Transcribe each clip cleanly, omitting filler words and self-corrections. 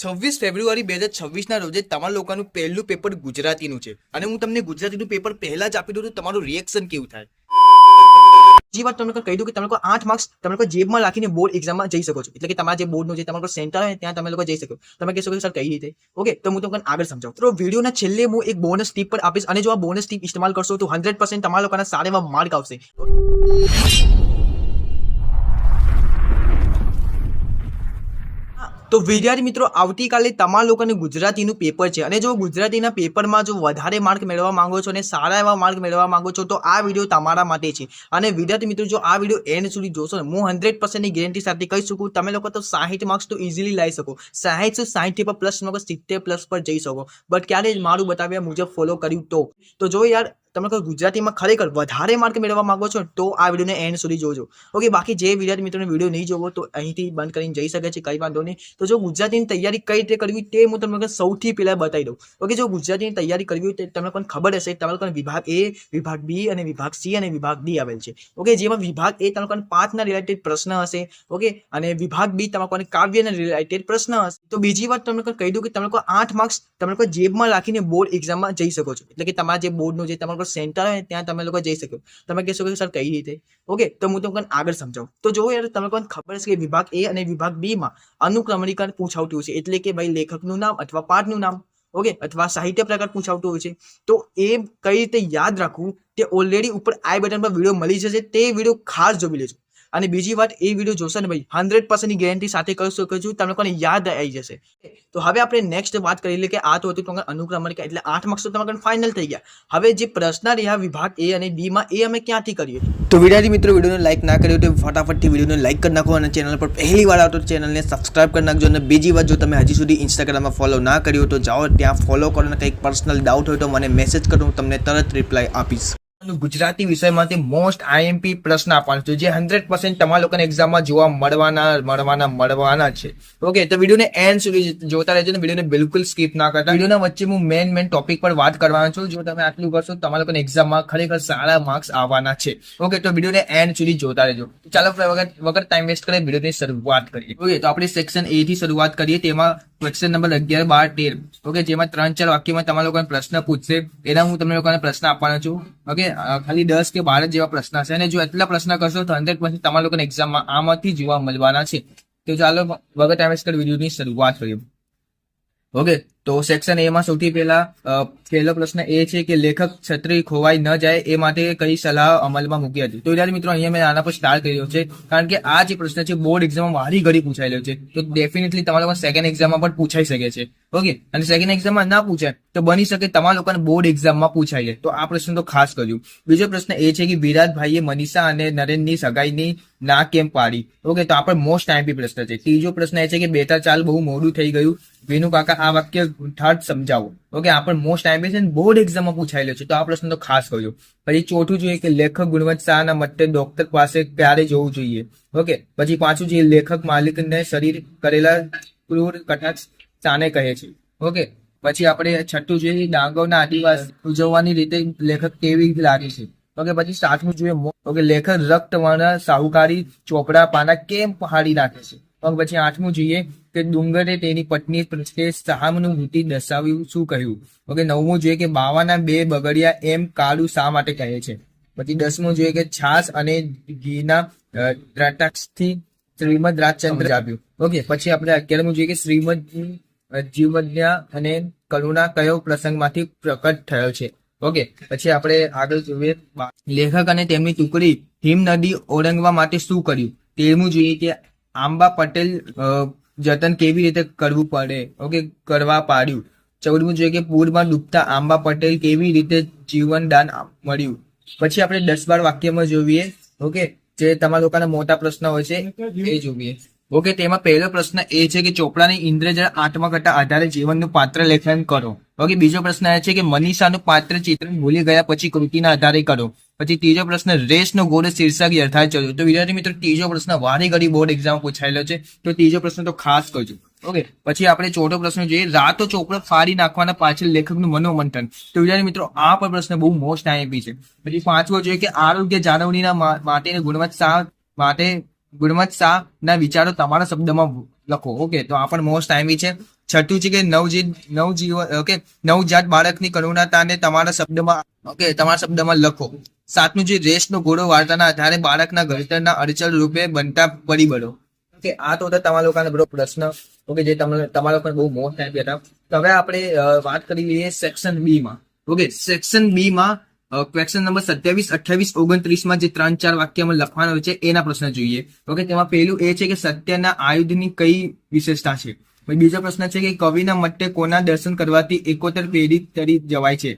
26 ફેબ્રુઆરી 2026ના રોજે તમારા લોકોનું પહેલું પેપર ગુજરાતીનું છે અને હું તમને ગુજરાતીનું પેપર પહેલા જ આપી દઉં તો તમારું રિએક્શન કેવું થાય. બીજી વાત તમને કહી દઉં કે તમે લોકો 8 માર્ક્સ તમે લોકો જેબમાં રાખીને બોર્ડ એક્ઝામમાં જઈ શકો છો. એટલે કે તમારા જે બોર્ડનું જે તમારો સેન્ટર હોય ત્યાં તમે લોકો જઈ શકો. તમે કહેશો કે સર કઈ રીતે? ઓકે, તો હું તમને આગળ સમજાવું. તો વિડીયોના છેલ્લે હું એક બોનસ ટીપ પણ આપીશ અને જો આ બોનસ ટીપ ઇસ્તેમાલ કરશો તો 100% તમારા લોકોના સારા એવા માર્ક આવશે. તો વિદ્યાર્થી મિત્રો, આવતીકાલે તમારા લોકોને ગુજરાતીનું પેપર છે અને જો ગુજરાતીના પેપરમાં જો વધારે માર્ક મેળવવા માંગો છો અને સારા એવા માર્ક મેળવવા માંગો છો તો આ વિડીયો તમારા માટે છે. અને વિદ્યાર્થી મિત્રો, જો આ વિડીયો એન્ડ સુધી જોશો ને, હું 100% ની ગેરંટી સાથે કહી શકું તમે લોકો તો 60 માર્ક્સ તો ઇઝીલી લાવી શકો. 60 પર પ્લસ 70 પ્લસ પર જઈ શકો. બટ ક્યારે મારું બતાવ્યા મુજબ ફોલો કર્યું તો જો યાર તમે લોકો ગુજરાતીમાં ખરેખર વધારે માર્ક મેળવવા માંગો છો તો આ વિડીયોને એન્ડ સુધી જોજો. ઓકે, બાકી જે વિદ્યાર્થી મિત્રોને વિડીયો નહીં જોવો તો અહીંથી બંધ કરીને જઈ શકે છે, કંઈ વાંધો નહીં. તો જો ગુજરાતીની તૈયારી કઈ રીતે કરવી તે હું તમને સૌથી પહેલા બતાવી દઉં. ઓકે, જો ગુજરાતીની તૈયારી કરવી હોય તો તમને પણ ખબર હશે તમે લોકોને વિભાગ એ, વિભાગ બી અને વિભાગ સી અને વિભાગ ડી આવેલ છે. ઓકે, જેમાં વિભાગ એ તમે લોકોને પાઠના રિલેટેડ પ્રશ્ન હશે. ઓકે, અને વિભાગ બી તમે લોકોને કાવ્યના રિલેટેડ પ્રશ્ન હશે. તો બીજી વાત તમને કહી દઉં કે તમે લોકો 8 માર્ક્સ તમે લોકો જેબમાં રાખીને બોર્ડ એક્ઝામમાં જઈ શકો છો. એટલે કે તમારા જે બોર્ડનું જે તમારું સેન્ટર હોય ત્યાં તમે લોકો જઈ શકો. તમે કહેશો કે સર કઈ રીતે? ઓકે, તો હું તમને આગળ સમજાવું. તો જો યાર તમે લોકોને ખબર છે કે વિભાગ એ અને વિભાગ બી માં અનુક્રમણિકા પૂછાવતું હોય છે. એટલે કે ભાઈ લેખકનું નામ અથવા પાઠનું નામ, ઓકે, અથવા સાહિત્ય પ્રકાર પૂછાવતું હોય છે. તો એ કઈ રીતે યાદ રાખવું તે ઓલરેડી ઉપર આઈ બટન પર વિડીયો મળી જશે. તે વિડીયો ખાસ જોઈ લેજો. અને બીજી વાત, એ વિડીયો જોશો ને ભાઈ 100% ની ગેરંટી સાથે કહી શકું છું તમને લોકોને યાદ આવી જશે. તો હવે આપણે નેક્સ્ટ વાત કરી લઈએ કે આ તો હતું તમારે અનુક્રમણિકા, એટલે 8 માર્ક્સ તો તમારા ફાઇનલ થઈ ગયા. હવે જે પ્રશ્ન રહ્યા વિભાગ એ અને બી માં, એ અમે ક્યાંથી કરીએ? તો વિદ્યાર્થી મિત્રો, વિડીયોને લાઈક ના કર્યો તો ફટાફટથી વિડીયોને લાઈક કરી નાખો અને ચેનલ પર પહેલી વાર આવતો ચેનલને સબસ્ક્રાઇબ કરી નાખજો. અને બીજી વાત, જો તમે હજી સુધી ઇન્સ્ટાગ્રામમાં ફોલો ના કર્યો તો જાઓ ત્યાં ફોલો કરો અને કંઈક પર્સનલ ડાઉટ હોય તો મને મેસેજ કરો, હું તમને તરત રિપ્લાય આપીશ. ગુજરાતી વિષયમાંથી મોસ્ટ આઈએમપી પ્રશ્ન આપવાનો છે જે 100% તમારા લોકોને એક્ઝામમાં જોવા મળવાના છે. ઓકે, તો વિડીયોને એન્ડ સુધી જોતા રહેજો ને વિડીયોને બિલકુલ સ્કીપ ના કરતા. વિડીયોના વચ્ચે હું મેન ટોપિક પર વાત કરવાનો છું. જો તમે આટલું કરશો તો તમારા લોકોને એક્ઝામમાં ખરેખર સારા માર્ક્સ આવવાના છે. ઓકે, તો વિડીયોને એન્ડ સુધી જોતા રહેજો. ચાલો વગર ટાઈમ વેસ્ટ કરે વિડીયોની શરૂઆત કરીએ. ઓકે, તો આપણે સેક્શન એ થી શરૂઆત કરીએ. તેમાં ક્વેશ્ચન નંબર 11, 12, 13. ઓકે, જેમાં 3-4 વાક્યમાં તમારા લોકોને પ્રશ્ન પૂછશે. એના હું તમને લોકોને પ્રશ્ન આપવાનો છું. ઓકે, ખાલી 10 કે 12 જેવા પ્રશ્ન હશે અને જો એટલા પ્રશ્ન કરશો તો 100% તમારા લોકોને એક્ઝામમાં આમાંથી જોવા મળવાના છે. તો ચાલો વગર ટાઈમ વેસ્ટ કરી વિડીયોની શરૂઆત કરીએ. ઓકે, તો સેક્શન એ માં સૌથી પહેલો પ્રશ્ન એ છે કે લેખક છત્રી ખોવાઈ ન જાય એ માટે કઈ સલાહ અમલમાં મૂકી હતી? તો વિદ્યાર્થી મિત્રો, અહીંયા મેં આના પર સ્ટાર કર્યો છે કારણ કે આ જે પ્રશ્ન છે બોર્ડ એક્ઝામમાં વારી ઘડી પૂછાયેલો છે. તો ડેફિનેટલી તમારા લોકો સેકન્ડ એક્ઝામમાં પણ પૂછાઈ શકે છે. ઓકે, અને સેકન્ડ એક્ઝામમાં ના પૂછાય તો બની શકે તમારા લોકોને બોર્ડ એક્ઝામમાં પૂછાઈ જાય. તો આ પ્રશ્ન તો ખાસ કર્યું. બીજો પ્રશ્ન એ છે કે વિરાટભાઈએ મનીષા અને નરેનની સગાઈની ના કેમ પાડી? ઓકે, તો આ પણ મોસ્ટ આઈએમપી પ્રશ્ન છે. ત્રીજો પ્રશ્ન એ છે કે બેટા ચાલ બહુ મોડું થઈ ગયું, વિનુ કાકા આ વાક્ય થર્ડ સમજાવો. ઓકે, આ પણ મોસ્ટ આઈએમપી છે, બોર્ડ એક્ઝામમાં પૂછાયેલો છે. તો આ પ્રશ્ન તો ખાસ કર્યો. પછી ચોથું જોઈએ કે લેખક ગુણવંત શાહના મતે ડોક્ટર પાસે ક્યારે જવું જોઈએ? ઓકે, પછી પાંચું છે લેખક માલિકને શરીર કરેલા ક્રૂર કટાક્ષ શાને કહે છે? ઓકે, પછી આપણે છઠ્ઠું જોઈએ ડાંગરના આદિવાસી ઉજવવાની રીતે લેખક કેવી લાગે છે? ઓકે, પછી સાતમું જોઈએ ઓકે લેખક રક્તવર્ણ સાહુકારી ચોપડા પાના કેમ પહાડી નાખે છે? ઓકે, પછી આઠમું જોઈએ કે ડુંગરે તેની પત્ની પ્રત્યે સહાનુભૂતિ દર્શાવ્યું શું કહ્યું? ઓકે, નવમું જોઈએ કે બાવાના 2 બગડિયા એમ કાળું શા માટે કહે છે? પછી 10મું જોઈએ કે છાસ અને ઘીના દ્રાક્ષથી શ્રીમદ રાજચંદ્ર આપ્યું. ઓકે, પછી આપણે 11મું જોઈએ કે શ્રીમદ જીવજ્ઞા અને કરુણા કયો પ્રસંગમાંથી પ્રકટ થયો છે? ઓકે, પછી આપણે આગળ જોઈએ લેખક અને તેમની ટુકડી હિમ નદી ઓળંગવા માટે શું કર્યું? 13મું જોઈએ કે આંબા પટેલ જતન કેવી રીતે કરવું પડે? ઓકે, કરવા પાડ્યું. 14મું જોઈએ કે પૂરમાં ડૂબતા આંબા પટેલ કેવી રીતે જીવનદાન મળ્યું? પછી આપણે 10-12 વાક્યમાં જોઈએ. ઓકે, જે તમારા લોકોના મોટા પ્રશ્ન હોય છે એ જોઈએ. ઓકે, તેમાં પહેલો પ્રશ્ન એ છે કે ચોપડાની ઇન્દ્રજળ આત્મકથા આધારે જીવનનું પાત્ર લેખન કરો. ઓકે, બીજો પ્રશ્ન એ છે કે મનીષાનું પાત્ર ચિત્રણ ભૂલી ગયા પછી કૃતિના આધારે કરો. પછી ત્રીજો પ્રશ્ન રેસનો ઘોડો શીર્ષક યથાર્થ ચલ્યું. તો વિદ્યાર્થી મિત્રો, ત્રીજો પ્રશ્ન વારી ઘડી બોર્ડ એક્ઝામ પૂછાયેલો છે. તો ત્રીજો પ્રશ્ન તો ખાસ કરજો. ઓકે, પછી આપણે ચોથો પ્રશ્ન જોઈએ રાતો ચોપડો ફાડી નાખવાના પાછળ લેખકનું મનોમંથન. તો વિદ્યાર્થી મિત્રો, આ પણ પ્રશ્ન બહુ મોસ્ટ આઈએમપી છે. પછી પાંચમો જોઈએ કે આરોગ્ય જાળવણીના માટે ગુણવત્તા ના વિચારો તમારા શબ્દમાં લખો. ઓકે, તો આ પણ મોસ્ટ આઈએમપી છે. છઠ્ઠું છે કે નવજાત બાળકની કરુણાતાને તમારા શબ્દમાં લખો. સાતમું છે રેસનો ઘોડો વાર્તાના આધારે બાળકના ઘડતરના અડચણ રૂપે બનતા પરિબળો. ઓકે, આ તો હતા તમારા લોકોના બધો પ્રશ્ન. ઓકે, જે તમારા લોકોને બહુ મોસ્ટ ટાઈમ હતા. તો હવે આપણે વાત કરી લઈએ સેક્શન બી માં. ઓકે, સેક્શન બી માં ક્વેશ્ચન નંબર 27, 28, 29 માં જે 3-4 વાક્યમાં લખવાના હોય છે એના પ્રશ્ન જોઈએ. ઓકે, તેમાં પહેલું એ છે કે સત્યના આયુધની કઈ વિશેષતા છે. બીજો પ્રશ્ન છે કે કવિના મતે કોના દર્શન કરવાથી એકોતર પેઢી તરી જવાય છે.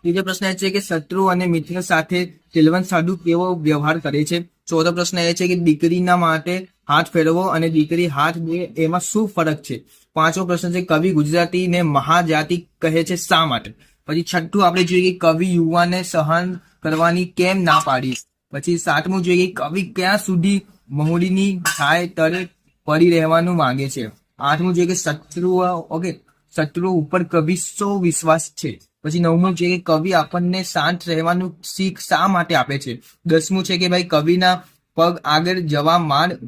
ત્રીજો પ્રશ્ન એ છે કે શત્રુ અને મિત્ર સાથે સિલવંત સાધુ કેવો વ્યવહાર કરે છે. ચોથો પ્રશ્ન એ છે કે દીકરીના માટે હાથ ફેરવો અને દીકરી હાથ દે એમાં શું ફરક છે. પાંચમો પ્રશ્ન છે કવિ ગુજરાતીને મહાજાતિ કહે છે શા માટે. પછી છઠ્ઠું આપણે જોઈએ કે કવિ યુવાને સહન કરવાની કેમ ના પાડી. પછી સાતમું જોઈએ કે કવિ ક્યાં સુધી મહુડીની છાય તળે પડી રહેવાનું માંગે છે. આઠમું જોઈએ કે શત્રુ ઉપર કવિ શો વિશ્વાસ છે. પછી નવમું છે કે કવિ આપણને શાંત રહેવાનું શીખ શા માટે આપે છે. 10મું છે કે ભાઈ કવિના પગ આગળ જવા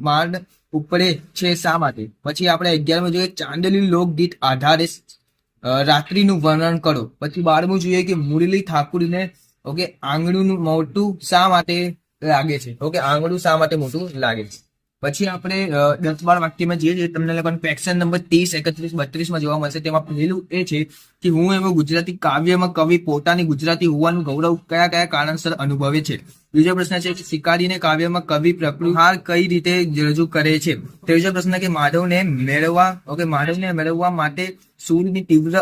માંડ ઉપડે છે શા માટે. પછી આપણે 11મું જોઈએ ચાંદલી લોકગીત આધારે રાત્રિનું વર્ણન કરો. પછી 12મું જોઈએ કે મુરલી ઠાકુરને આંગળું મોટું શા માટે લાગે છે. આંગળું શા માટે મોટું લાગે છે. પછી આપણે 10-12 વાક્યમાં જે તમને લોકોને ક્વેશ્ચન નંબર 30, 31, 32 માં જોવા મળશે. તેમાં પહેલું એ છે કે હું એવો ગુજરાતી કાવ્યમાં કવિ પોતાની ગુજરાતી હોવાનું ગૌરવ કયા કારણસર અનુભવે છે. બીજો પ્રશ્ન છે કે શિકારીને કાવ્યમાં કવિ પ્રકૃતિહાર કઈ રીતે રજૂ કરે છે. ત્રીજો પ્રશ્ન કે માધવને મેળવવા માટે સૂરની તીવ્ર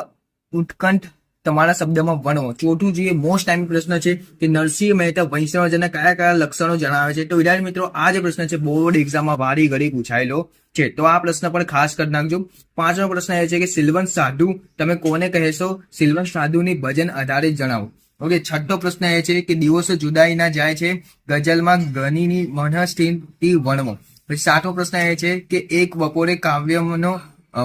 ઉત્કંઠ તમારા શબ્દમાં વર્ણવો. ચોથું જે મોસ્ટ ટાઈમ પ્રશ્ન છે કે નરસિંહ મહેતા વૈષ્ણવજનના કયા લક્ષણો જણાવે છે. તો વિદ્યાર્થી મિત્રો આ જે પ્રશ્ન છે બોર્ડ એક્ઝામમાં વારી ઘડી પૂછાયેલો છે, તો આ પ્રશ્ન પણ ખાસ કરી નાખજો. પાંચમો પ્રશ્ન એ છે કે સિલવંત સાધુ તમે કોને કહેશો. સિલવંત સાધુની ભજન આધારે જણાવો. છઠ્ઠો પ્રશ્ન એ છે કે દિવસો જુદાઈ ના જાય છે ગઝલમાં ઘનીની મનઃસ્થિતિ વર્ણવો. પછી સાતમો પ્રશ્ન એ છે કે એક બપોરે કાવ્યનો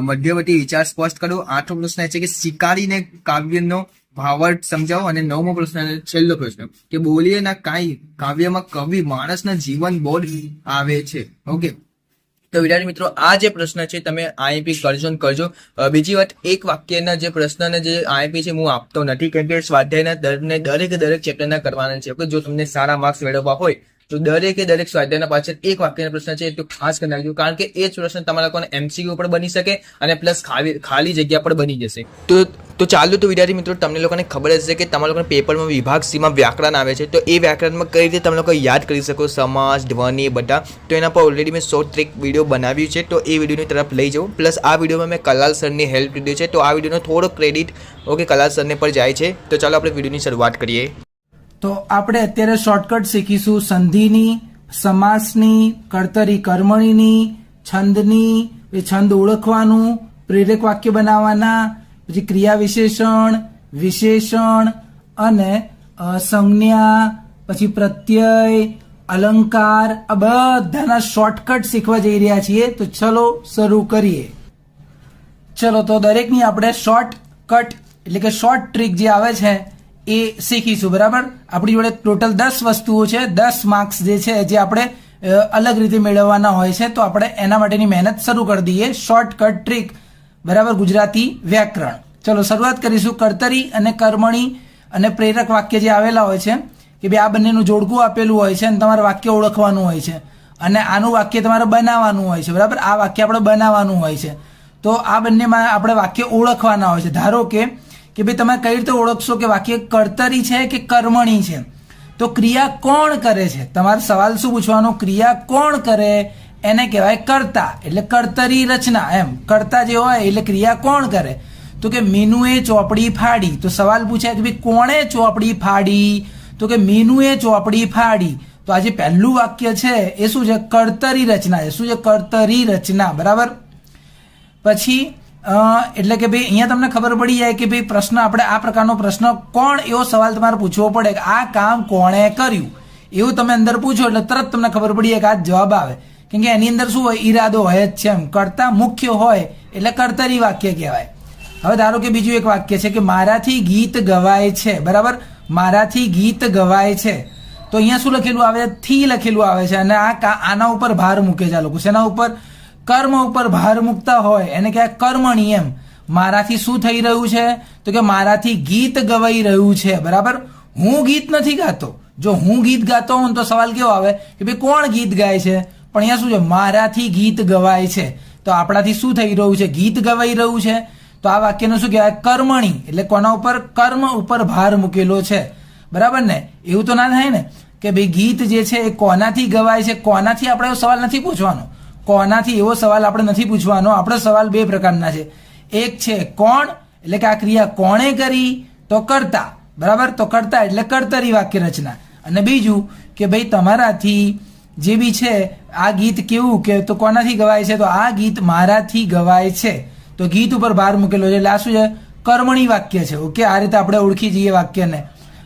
મધ્યવર્તી વિચાર સ્પષ્ટ કરો. આઠમો પ્રશ્ન છે કે શિકારીને કાવ્યનો ભાવાર્થ સમજાવો. અને નવમો પ્રશ્ન છેલ્લો પ્રશ્ન કે બોલીએના કાવ્યમાં કવિ માણસના જીવન બોધ આવે છે. તો વિદ્યાર્થી મિત્રો આ જે પ્રશ્ન છે તમે આઈએમપી કરજો. બીજી વાત, એક વાક્યના જે પ્રશ્નને જે આઈએમપી છે હું આપતો નથી, કેમ કે સ્વાધ્યાયના દરેક ચેપ્ટરના કરવાના છે. જો તમને સારા માર્ક્સ મેળવવા હોય તો દરેક સ્વાધ્યાયના પાછળ એક વાક્યનો પ્રશ્ન છે તો ખાસ કરી નાખજો, કારણ કે એ જ પ્રશ્ન તમારા લોકોને એમસીક્યુ પણ બની શકે અને પ્લસ ખાલી જગ્યા પણ બની જશે. તો ચાલો તો વિદ્યાર્થી મિત્રો તમને લોકોને ખબર હશે કે તમારા લોકોના પેપરમાં વિભાગ સીમાં વ્યાકરણ આવે છે. તો એ વ્યાકરણમાં કઈ રીતે તમે લોકો યાદ કરી શકો સમાસ, ધ્વનિ બધા, તો એના પર ઓલરેડી મેં શોર્ટ ટ્રીક વિડીયો બનાવ્યું છે, તો એ વિડીયોની તરફ લઈ જાઉં. પ્લસ આ વિડીયોમાં મેં કલાલ સરની હેલ્પ લીધી છે, તો આ વિડીયોનો થોડો ક્રેડિટ કલાલ સરને પર જાય છે. તો ચાલો આપણે વિડીયોની શરૂઆત કરીએ. તો આપણે અત્યારે શોર્ટકટ શીખીશું સંધિની, સમાસની, કર્તરી કર્મણીની, છંદની, છંદ ઓળખવાનું, પ્રેરક વાક્ય બનાવવાના, પછી ક્રિયા વિશેષણ અને સંજ્ઞા, પછી પ્રત્યય, અલંકાર, આ બધાના શોર્ટકટ શીખવા જઈ રહ્યા છીએ. તો ચલો શરૂ કરીએ. ચલો તો દરેકની આપણે શોર્ટકટ એટલે કે શોર્ટ ટ્રીક જે આવે છે એ શીખીશું. બરાબર, આપણી જોડે ટોટલ 10 વસ્તુઓ છે, 10 માર્ક્સ જે છે જે આપણે અલગ રીતે મેળવવાના હોય છે. તો આપણે એના માટેની મહેનત શરૂ કરી દઈએ. શોર્ટકટ ટ્રીક, બરાબર, ગુજરાતી વ્યાકરણ. ચલો શરૂઆત કરીશું. કર્તરી અને કર્મણી અને પ્રેરક વાક્ય જે આવેલા હોય છે કે ભાઈ આ બંનેનું જોડકું આપેલું હોય છે અને તમારે વાક્ય ઓળખવાનું હોય છે અને આનું વાક્ય તમારે બનાવવાનું હોય છે. બરાબર, આ વાક્ય આપણે બનાવવાનું હોય છે. તો આ બંનેમાં આપણે વાક્ય ઓળખવાના હોય છે. ધારો કે ભાઈ તમે કઈ રીતે ઓળખશો કે વાક્ય કર્તરી છે કે કર્મણી છે. તો ક્રિયા કોણ કરે છે, તમારે સવાલ શું પૂછવાનો, ક્રિયા કોણ કરે એને કહેવાય કર્તા, એટલે કર્તરી રચના. એમ કર્તા જે હોય એટલે ક્રિયા કોણ કરે. તો કે મીનુએ ચોપડી ફાડી, તો સવાલ પૂછાય કે ભાઈ કોણે ચોપડી ફાડી, તો કે મીનુએ ચોપડી ફાડી. તો આ જે પહેલું વાક્ય છે એ શું છે, કર્તરી રચના છે. શું છે, કર્તરી રચના. બરાબર, પછી એટલે કે ભાઈ અહીંયા તમને ખબર પડી જાય કે ભાઈ પ્રશ્ન આપણે આ પ્રકારનો પ્રશ્ન કોણ, એવો સવાલ તમારે પૂછવો પડે કે આ કામ કોણે કર્યું, એવું તમે અંદર પૂછો એટલે તરત તમને ખબર પડી જાય કે આ જવાબ આવે. કેમ કે એની અંદર શું હોય, ઈરાદો હોય જ છે. એમ કર્તા મુખ્ય હોય એટલે કર્તરી વાક્ય કહેવાય. હવે ધારો કે બીજું એક વાક્ય છે કે મારાથી ગીત ગવાય છે. બરાબર, મારાથી ગીત ગવાય છે. તો અહીંયા શું લખેલું આવે, થી લખેલું આવે છે અને આના ઉપર ભાર મૂકે છે આ લોકો. શેના ઉપર, કર્મ ઉપર ભાર મૂકતા હોય એને કહેવાય કર્મણી. એમ મારાથી શું થઈ રહ્યું છે તો કે મારાથી ગીત ગવાઈ રહ્યું છે. બરાબર, હું ગીત નથી ગાતો. જો હું ગીત ગાતો હોઉં તો સવાલ કેવો આવે કે ભાઈ કોણ ગીત ગાય છે, પણ અહીંયા શું છે, મારાથી ગીત ગવાય છે. તો આપણાથી શું થઈ રહ્યું છે, ગીત ગવાઈ રહ્યું છે. તો આ વાક્યનું શું કહેવાય, કર્મણી. એટલે કોના ઉપર, કર્મ ઉપર ભાર મૂકેલો છે. બરાબર ને, એવું તો ના થાય ને કે ભાઈ ગીત જે છે એ કોનાથી ગવાય છે. કોનાથી આપણે એવો સવાલ નથી પૂછવાનો. કોનાથી એવો સવાલ આપણે નથી પૂછવાનો. આપણો સવાલ બે પ્રકારના છે. એક છે કોણ, એટલે કે આ ક્રિયા કોણે કરી, તો કર્તા. બરાબર, તો કર્તા એટલે કર્તરી વાક્ય રચના. અને બીજું કે ભાઈ તમારાથી જે બી છે આ ગીત કેવું, કે તો કોનાથી ગવાય છે, તો આ ગીત મારાથી ગવાય છે. તો ગીત ઉપર ભાર મૂકેલો છે એટલે આ શું છે, કર્મણી વાક્ય છે. ઓકે, આ રીતે આપણે ઓળખી જઈએ વાક્યને.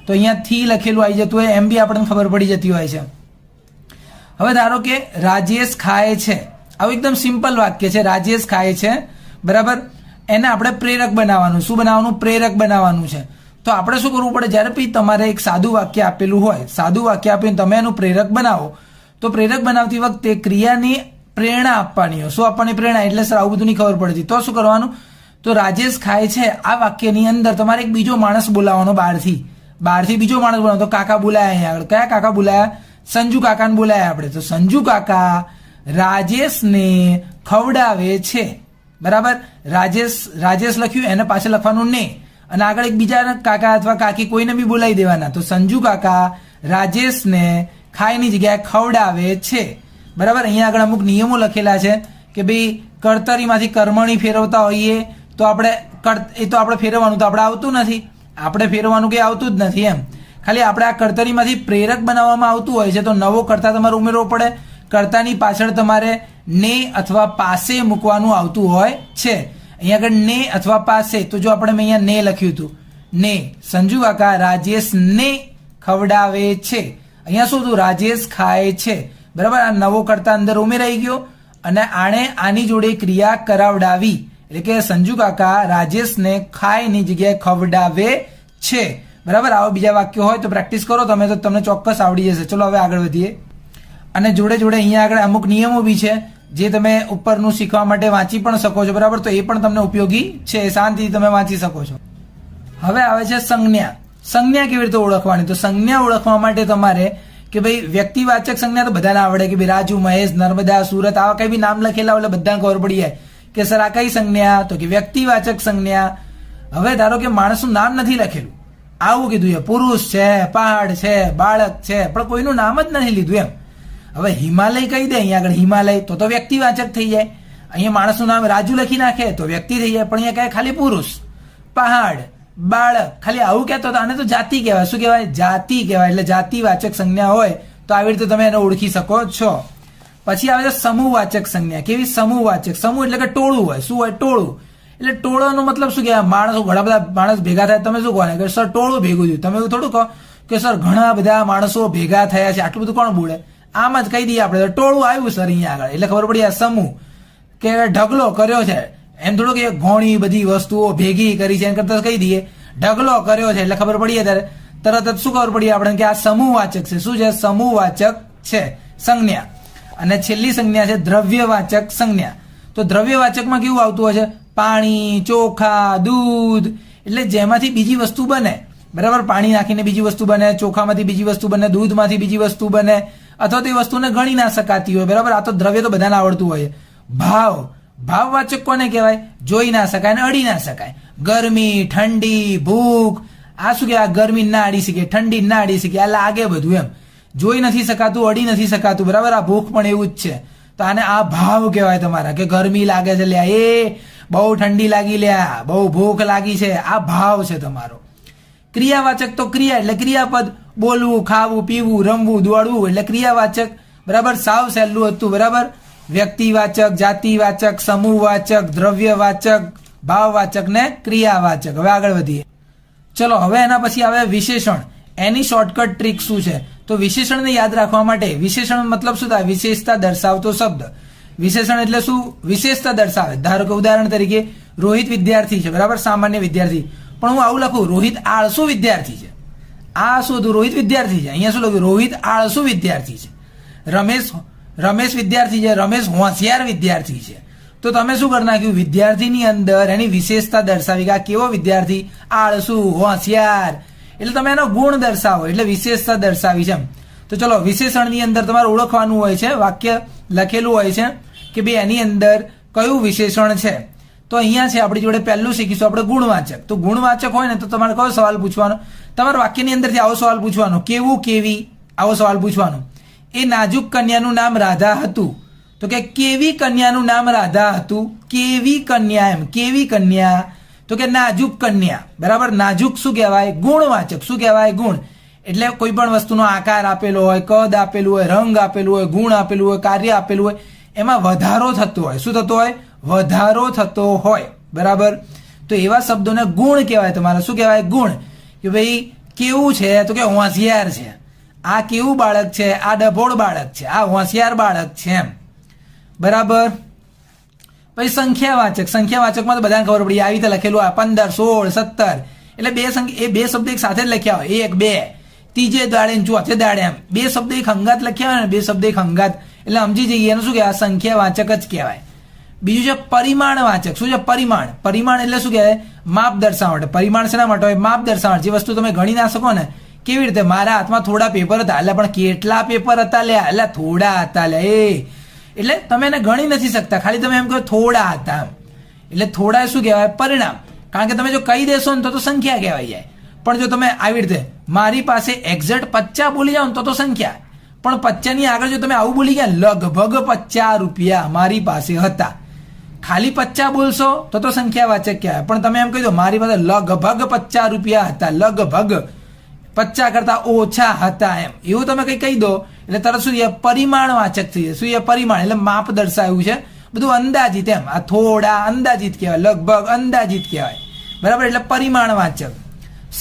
તો અહીંયા થી લખેલું આવી જતું હોય એમ બી આપણને ખબર પડી જતી હોય છે. હવે ધારો કે રાજેશ ખાય છે, આવું એકદમ સિમ્પલ વાક્ય છે. રાજેશ ખાય છે, બરાબર, એને આપણે પ્રેરક બનાવવાનું. શું બનાવવાનું, પ્રેરક બનાવવાનું છે. તો આપણે શું કરવું પડે, જ્યારે બી તમારે એક સાદું વાક્ય આપેલું હોય, સાદું વાક્ય આપીને તમે એનું પ્રેરક બનાવો, તો પ્રેરક બનાવતી વખતે ક્રિયાની પ્રેરણા આપવાની હોય. શું આપવાની, પ્રેરણા. એટલે સર આવું બધું નહીં ખબર પડતી. તો શું કરવાનું, તો રાજેશ ખાય છે આ વાક્યની અંદર તમારે એક બીજો માણસ બોલાવવાનો, બહારથી બીજો માણસ બોલાવવાનો. તો કાકા બોલાયા અહીંયા આગળ. કયા કાકા બોલાયા, સંજુ કાકાને બોલાયા આપણે. તો સંજુ કાકા રાજેશને ખવડાવે છે. બરાબર, રાજેશ લખ્યું, એને પાછળ લખવાનું ને, અને આગળ એક બીજા કાકા અથવા કાકી કોઈને બી બોલાવી દેવાના. તો સંજુ કાકા રાજેશને ખાયની જગ્યાએ ખવડાવે છે. બરાબર, અહીંયા આગળ અમુક નિયમો લખેલા છે કે ભાઈ કર્તરીમાંથી કર્મણી ફેરવતા હોઈએ તો આપણે ફેરવવાનું તો આપણે આવતું નથી. આપણે ફેરવવાનું કે આવતું જ નથી. એમ ખાલી આપણે આ કર્તરીમાંથી પ્રેરક બનાવવામાં આવતું હોય છે તો નવો કર્તા તમારે ઉમેરવો પડે. કર્તાની પાછળ તમારે ને અથવા પાસે મૂકવાનું આવતું હોય છે. અહીંયા આગળ ને અથવા પાસે, તો જો આપણે અહીંયા ને લખ્યું હતું, ને સંજુ કાકા રાજેશ ને ખવડાવે છે. અહીંયા શું હતું, રાજેશ ખાય છે. બરાબર, આ નવો કર્તા અંદર ઉમેરાઈ ગયો અને આણે આની જોડે ક્રિયા કરાવડાવી. એટલે કે સંજુ કાકા રાજેશને ખાયની જગ્યાએ ખવડાવે છે. બરાબર, આવા બીજા વાક્યો હોય તો પ્રેક્ટિસ કરો તમે, તો તમને ચોક્કસ આવડી જશે. ચલો હવે આગળ વધીએ. અને જોડે જોડે અહીંયા આગળ અમુક નિયમો બી છે જે તમે ઉપરનું શીખવા માટે વાંચી પણ શકો છો. બરાબર, તો એ પણ તમને ઉપયોગી છે, શાંતિથી તમે વાંચી શકો છો. હવે આવે છે સંજ્ઞા. સંજ્ઞા કેવી રીતે ઓળખવાની, તો સંજ્ઞા ઓળખવા માટે તમારે કે ભાઈ વ્યક્તિવાચક સંજ્ઞા તો બધાને આવડે કે ભાઈ રાજુ, મહેશ, નર્મદા, સુરત, આવા કઈ બી નામ લખેલા હોય એટલે બધાને ખબર પડી જાય કે સર આ કઈ સંજ્ઞા, તો કે વ્યક્તિવાચક સંજ્ઞા. હવે ધારો કે માણસનું નામ નથી લખેલું, આવું કીધું છે, પુરુષ છે, પહાડ છે, બાળક છે, પણ કોઈનું નામ જ નથી લીધું. એમ હવે હિમાલય કહી દે અહીંયા આગળ, હિમાલય, તો વ્યક્તિવાચક થઈ જાય. અહીંયા માણસનું નામ રાજુ લખી નાખે તો વ્યક્તિ થઈ જાય, પણ અહીંયા કહે ખાલી પુરુષ, પહાડ, બાળક, ખાલી આવું કહેતો આને તો જાતિ કહેવાય. શું કહેવાય, જાતિ કહેવાય. એટલે જાતિવાચક સંજ્ઞા હોય તો આવી રીતે તમે એને ઓળખી શકો છો. પછી આવે છે સમૂહવાચક સંજ્ઞા. કેવી, સમૂહવાચક. સમૂહ એટલે કે ટોળું હોય. શું હોય, ટોળું. એટલે ટોળાનો મતલબ શું કહેવાય, માણસો, ઘણા બધા માણસ ભેગા થાય. તમે શું કહો કે સર ટોળું ભેગું થયું, તમે એવું થોડું કહો કે સર ઘણા બધા માણસો ભેગા થયા છે, આટલું બધું કોણ બોલે. આમ જ કહી દઈએ આપણે, ટોળું આવ્યું સર અહીંયા આગળ, એટલે ખબર પડી. આ સમૂહ કે ઢગલો કર્યો છે, એમ થોડું કે ઘણી બધી વસ્તુઓ ભેગી કરી છે, એમ કરતા કહી દઈએ ઢગલો કર્યો છે, એટલે ખબર પડીએ ત્યારે તરત જ શું ખબર પડી આપણે કે આ સમૂહવાચક છે. શું છે, સમૂહવાચક છે સંજ્ઞા. અને છેલ્લી સંજ્ઞા છે દ્રવ્યવાચક સંજ્ઞા. તો દ્રવ્યવાચકમાં કેવું આવતું હોય છે, પાણી, ચોખા, દૂધ, એટલે જેમાંથી બીજી વસ્તુ બને. બરાબર, પાણી નાખીને બીજી વસ્તુ બને, ચોખામાંથી બીજી વસ્તુ બને, દૂધમાંથી બીજી વસ્તુ બને, અથવા તે વસ્તુને ગણી ના શકાતી હોય. બરાબર, આ તો દ્રવ્ય તો બધાને આવડતું હોય. ભાવ, ભાવવાચક કોને કહેવાય, જોઈ ના શકાય ને અડી ના શકાય. ગરમી, ઠંડી, ભૂખ, આ શું કહેવાય, ગરમી ના અડી શકે, ઠંડી ના અડી શકે, આ લાગે બધું. એમ જોઈ નથી શકાતું, અડી નથી શકાતું. બરાબર, આ ભૂખ પણ એવું જ છે. તો આને આ ભાવ કહેવાય તમારા, કે ગરમી લાગે છે લ્યા, એ બહુ ઠંડી લાગી લ્યા, બહુ ભૂખ લાગી છે, આ ભાવ છે તમારો. ક્રિયાવાચક તો ક્રિયા એટલે ક્રિયાપદ, બોલવું, ખાવું, પીવું, રમવું, દોડવું, એટલે ક્રિયાવાચક. બરાબર, સાવ સહેલું હતું. બરાબર, વ્યક્તિવાચક, જાતિવાચક, સમૂહવાચક, દ્રવ્યવાચક, ભાવવાચક ને ક્રિયાવાચક. હવે આગળ વધીએ. ચલો હવે એના પછી આવે વિશેષણ. એની શોર્ટકટ ટ્રીક શું છે, તો વિશેષણને યાદ રાખવા માટે, વિશેષણ મતલબ શું થાય, વિશેષતા દર્શાવતો શબ્દ. વિશેષણ એટલે શું, વિશેષતા દર્શાવે. ધારો કે ઉદાહરણ તરીકે રોહિત વિદ્યાર્થી છે. બરાબર, સામાન્ય વિદ્યાર્થી, પણ હું આવું લખું રોહિત આળસુ વિદ્યાર્થી છે. આ શું હતું, રોહિત વિદ્યાર્થી છે. અહીંયા શું લખ્યું, રોહિત આળસુ વિદ્યાર્થી છે. રમેશ વિદ્યાર્થી છે, રમેશ હોશિયાર વિદ્યાર્થી છે. તો તમે શું કરી નાખ્યું, વિદ્યાર્થીની અંદર એની વિશેષતા દર્શાવી કે આ કેવો વિદ્યાર્થી, આળસુ, હોશિયાર, એટલે તમે એનો ગુણ દર્શાવો એટલે વિશેષતા દર્શાવી છે. તો ચલો વિશેષણની અંદર તમારે ઓળખવાનું હોય છે, વાક્ય લખેલું હોય છે કે ભાઈ એની અંદર કયું વિશેષણ છે. તો અહીંયા છે આપણી જોડે પહેલું શીખીશું આપણે ગુણવાચક. તો ગુણવાચક હોય ને તો તમારે કયો સવાલ પૂછવાનો, તમારા વાક્યની અંદરથી આવો સવાલ પૂછવાનો, કેવું, કેવી, આવો સવાલ પૂછવાનો. એ નાજુક કન્યાનું નામ રાધા હતું, તો કે કેવી કન્યાનું નામ રાધા હતું, કેવી કન્યા, એમ કેવી કન્યા, તો કે નાજુક કન્યા. બરાબર, નાજુક શું કહેવાય, ગુણવાચક. શું કહેવાય, ગુણ. એટલે કોઈ પણ વસ્તુનો આકાર આપેલો હોય, કદ આપેલું હોય, રંગ આપેલું હોય, ગુણ આપેલું હોય, કાર્ય આપેલું હોય, એમાં વધારો થતો હોય. શું થતો હોય, વધારો થતો હોય. બરાબર, તો એવા શબ્દોને ગુણ કહેવાય. તમારે શું કહેવાય, ગુણ. કે ભાઈ કેવું છે, તો કે હોશિયાર છે. આ કેવું બાળક છે, આ ડભોળ બાળક છે, આ હોશિયાર બાળક છે, એમ. બરાબર. પછી સંખ્યાવાચક. સંખ્યાવાચકમાં તો બધાને ખબર પડી, આવી રીતે લખેલું હોય 15, 16, 17, એટલે બે શબ્દ એક સાથે જ લખ્યા હોય, 1, 2, ત્રીજે દાડે ચોથે દાડે, એમ બે શબ્દ એક હંગાત લખ્યા હોય ને, બે શબ્દ એક હંગાત, એટલે સમજી જઈએ એનું શું કહેવાય, સંખ્યાવાચક જ કહેવાય. બીજું છે પરિમાણવાચક. શું છે પરિમાણ? પરિમાણ એટલે શું કહેવાય, માપ દર્શાવવા માટે. પરિમાણ શેના માટે હોય, માપ દર્શાવવા. જે વસ્તુ તમે ગણી ના શકો ને, કેવી રીતે, મારા હાથમાં થોડા પેપર હતા, એટલે પણ કેટલા પેપર હતા લ્યા, એટલે થોડા હતા લ્યા, એટલે તમે એને ગણી નથી શકતા, ખાલી તમે એમ કહો થોડા હતા, એટલે થોડા શું કહેવાય, પરિણામ. કારણ કે તમે જો કહી દેશો ને તો સંખ્યા કહેવાય જાય. પણ જો તમે આવી રીતે મારી પાસે એક્ઝેક્ટ 50 બોલી જાઓ ને તો સંખ્યા, પણ 50 ની આગળ જો તમે આવું બોલી ગયા, લગભગ 50 રૂપિયા મારી પાસે હતા, ખાલી 50 બોલશો તો સંખ્યાવાચક કહેવાય. પણ તમે એમ કહી દો મારી પાસે લગભગ 50 રૂપિયા હતા, લગભગ 50 કરતા ઓછા હતા, એમ એવું તમે કઈ કહી દો એટલે તરત શું પરિમાણવાચક થઈ જાય. શું પરિમાણ એટલે માપ દર્શાવ્યું છે, બધું અંદાજિત, એમ. આ થોડા અંદાજિત કહેવાય, લગભગ અંદાજિત કહેવાય. બરાબર, એટલે પરિમાણવાચક.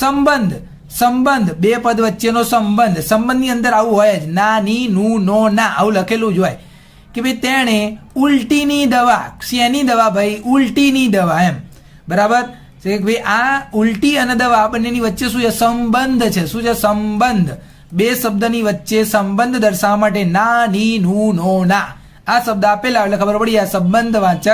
સંબંધ. સંબંધ બે પદ વચ્ચેનો સંબંધ. સંબંધની અંદર આવું હોય જ, ના, ની, નું, નો, ના, આવું લખેલું જ હોય કે ભાઈ તેણે ઉલટીની દવા. શેની દવા ભાઈ, ઉલટીની દવા, એમ. બરાબર, ભાઈ આ ઉલટી અને દવા બંનેની વચ્ચે શું છે, સંબંધ છે. શું છે, સંબંધ. બે શબ્દની વચ્ચે સંબંધ દર્શાવવા માટે ના, ની, નું, નો, ના આ શબ્દ આપેલા એટલે ખબર પડી આ સંબંધવાચક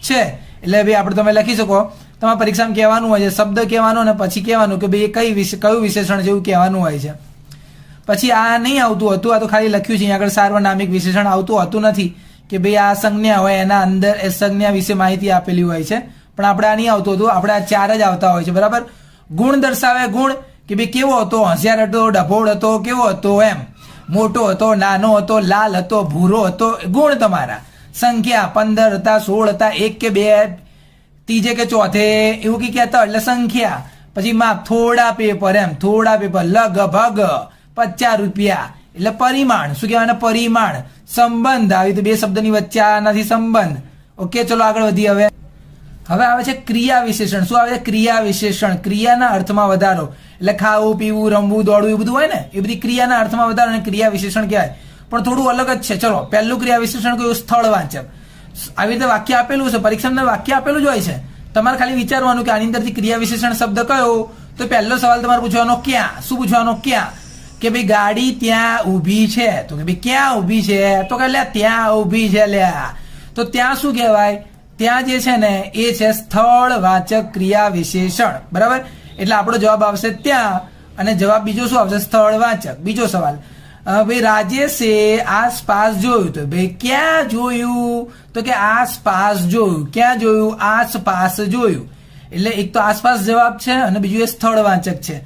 છે. એટલે ભાઈ આપણે તમે લખી શકો, તમારા પરીક્ષામાં કહેવાનું હોય છે, શબ્દ કહેવાનો અને પછી કહેવાનું કે ભાઈ કયું વિશેષણ જેવું કહેવાનું હોય છે. પછી આ નહીં આવતું હતું, આ તો ખાલી લખ્યું છે અહીંયા આગળ, સાર્વનામિક વિશેષણ આવતું હતું નથી કે ભાઈ આ સંજ્ઞા હોય એના અંદર એ સંજ્ઞા વિશે માહિતી આપેલી હોય છે, પણ આપણે આ નહીં આવતું હતું, આપણે આ 4 જ આવતા હોય છે. બરાબર, ગુણ દર્શાવે. ગુણ કે ભાઈ કેવો હતો, હોશિયાર હતો, ડભોળ હતો, કેવો હતો, એમ. મોટો હતો, નાનો હતો, લાલ હતો, ભૂરો હતો, ગુણ તમારા. સંખ્યા 15 હતા, 16 હતા, 1 કે 2, ત્રીજે કે ચોથે, એવું કઈ કહેતા એટલે સંખ્યા. પછી માપ, થોડા પેપર, એમ. થોડા પેપર, લગભગ 50 રૂપિયા, એટલે પરિમાણ. શું કહેવાય, પરિમાણ. સંબંધ. આવી તો બે શબ્દની વચ્ચે આનાથી સંબંધ. ઓકે, ચલો આગળ વધી. હવે આવે છે ક્રિયા વિશેષણ. શું આવે છે, ક્રિયા વિશેષણ. ક્રિયાના અર્થમાં વધારો, એટલે ખાવું, પીવું, રમવું, દોડવું, એ બધું હોય ને, એ બધી ક્રિયાના અર્થમાં વધારો અને ક્રિયા વિશેષણ કહેવાય. પણ થોડું અલગ જ છે. ચલો પહેલું ક્રિયા વિશેષણ કયું, સ્થળવાચક. આવી રીતે વાક્ય આપેલું છે, પરીક્ષામાં વાક્ય આપેલું જ હોય છે, તમારે ખાલી વિચારવાનું કે આની અંદરથી ક્રિયા વિશેષણ શબ્દ કયો. તો પહેલો સવાલ તમારે પૂછવાનો ક્યાં. શું પૂછવાનો, ક્યાં. કે ભાઈ ગાડી ત્યાં ઊભી છે, તો કે ભાઈ ક્યાં ઊભી છે, તો કે લ્યા ત્યાં ઊભી છે લ્યા. તો ત્યાં શું કહેવાય, ત્યાં જે છે ને એ છે સ્થળવાચક ક્રિયા વિશેષણ. બરાબર, એટલે આપણો જવાબ આવશે ત્યાં, અને જવાબ બીજો શું આવશે, સ્થળવાચક. બીજો સવાલ, ભાઈ રાજેશે આસપાસ જોયું, તો ભાઈ ક્યાં જોયું, તો કે આસપાસ જોયું. ક્યાં જોયું, આસપાસ જોયું. એટલે એક તો આસપાસ જવાબ છે અને બીજું એ સ્થળવાચક છે.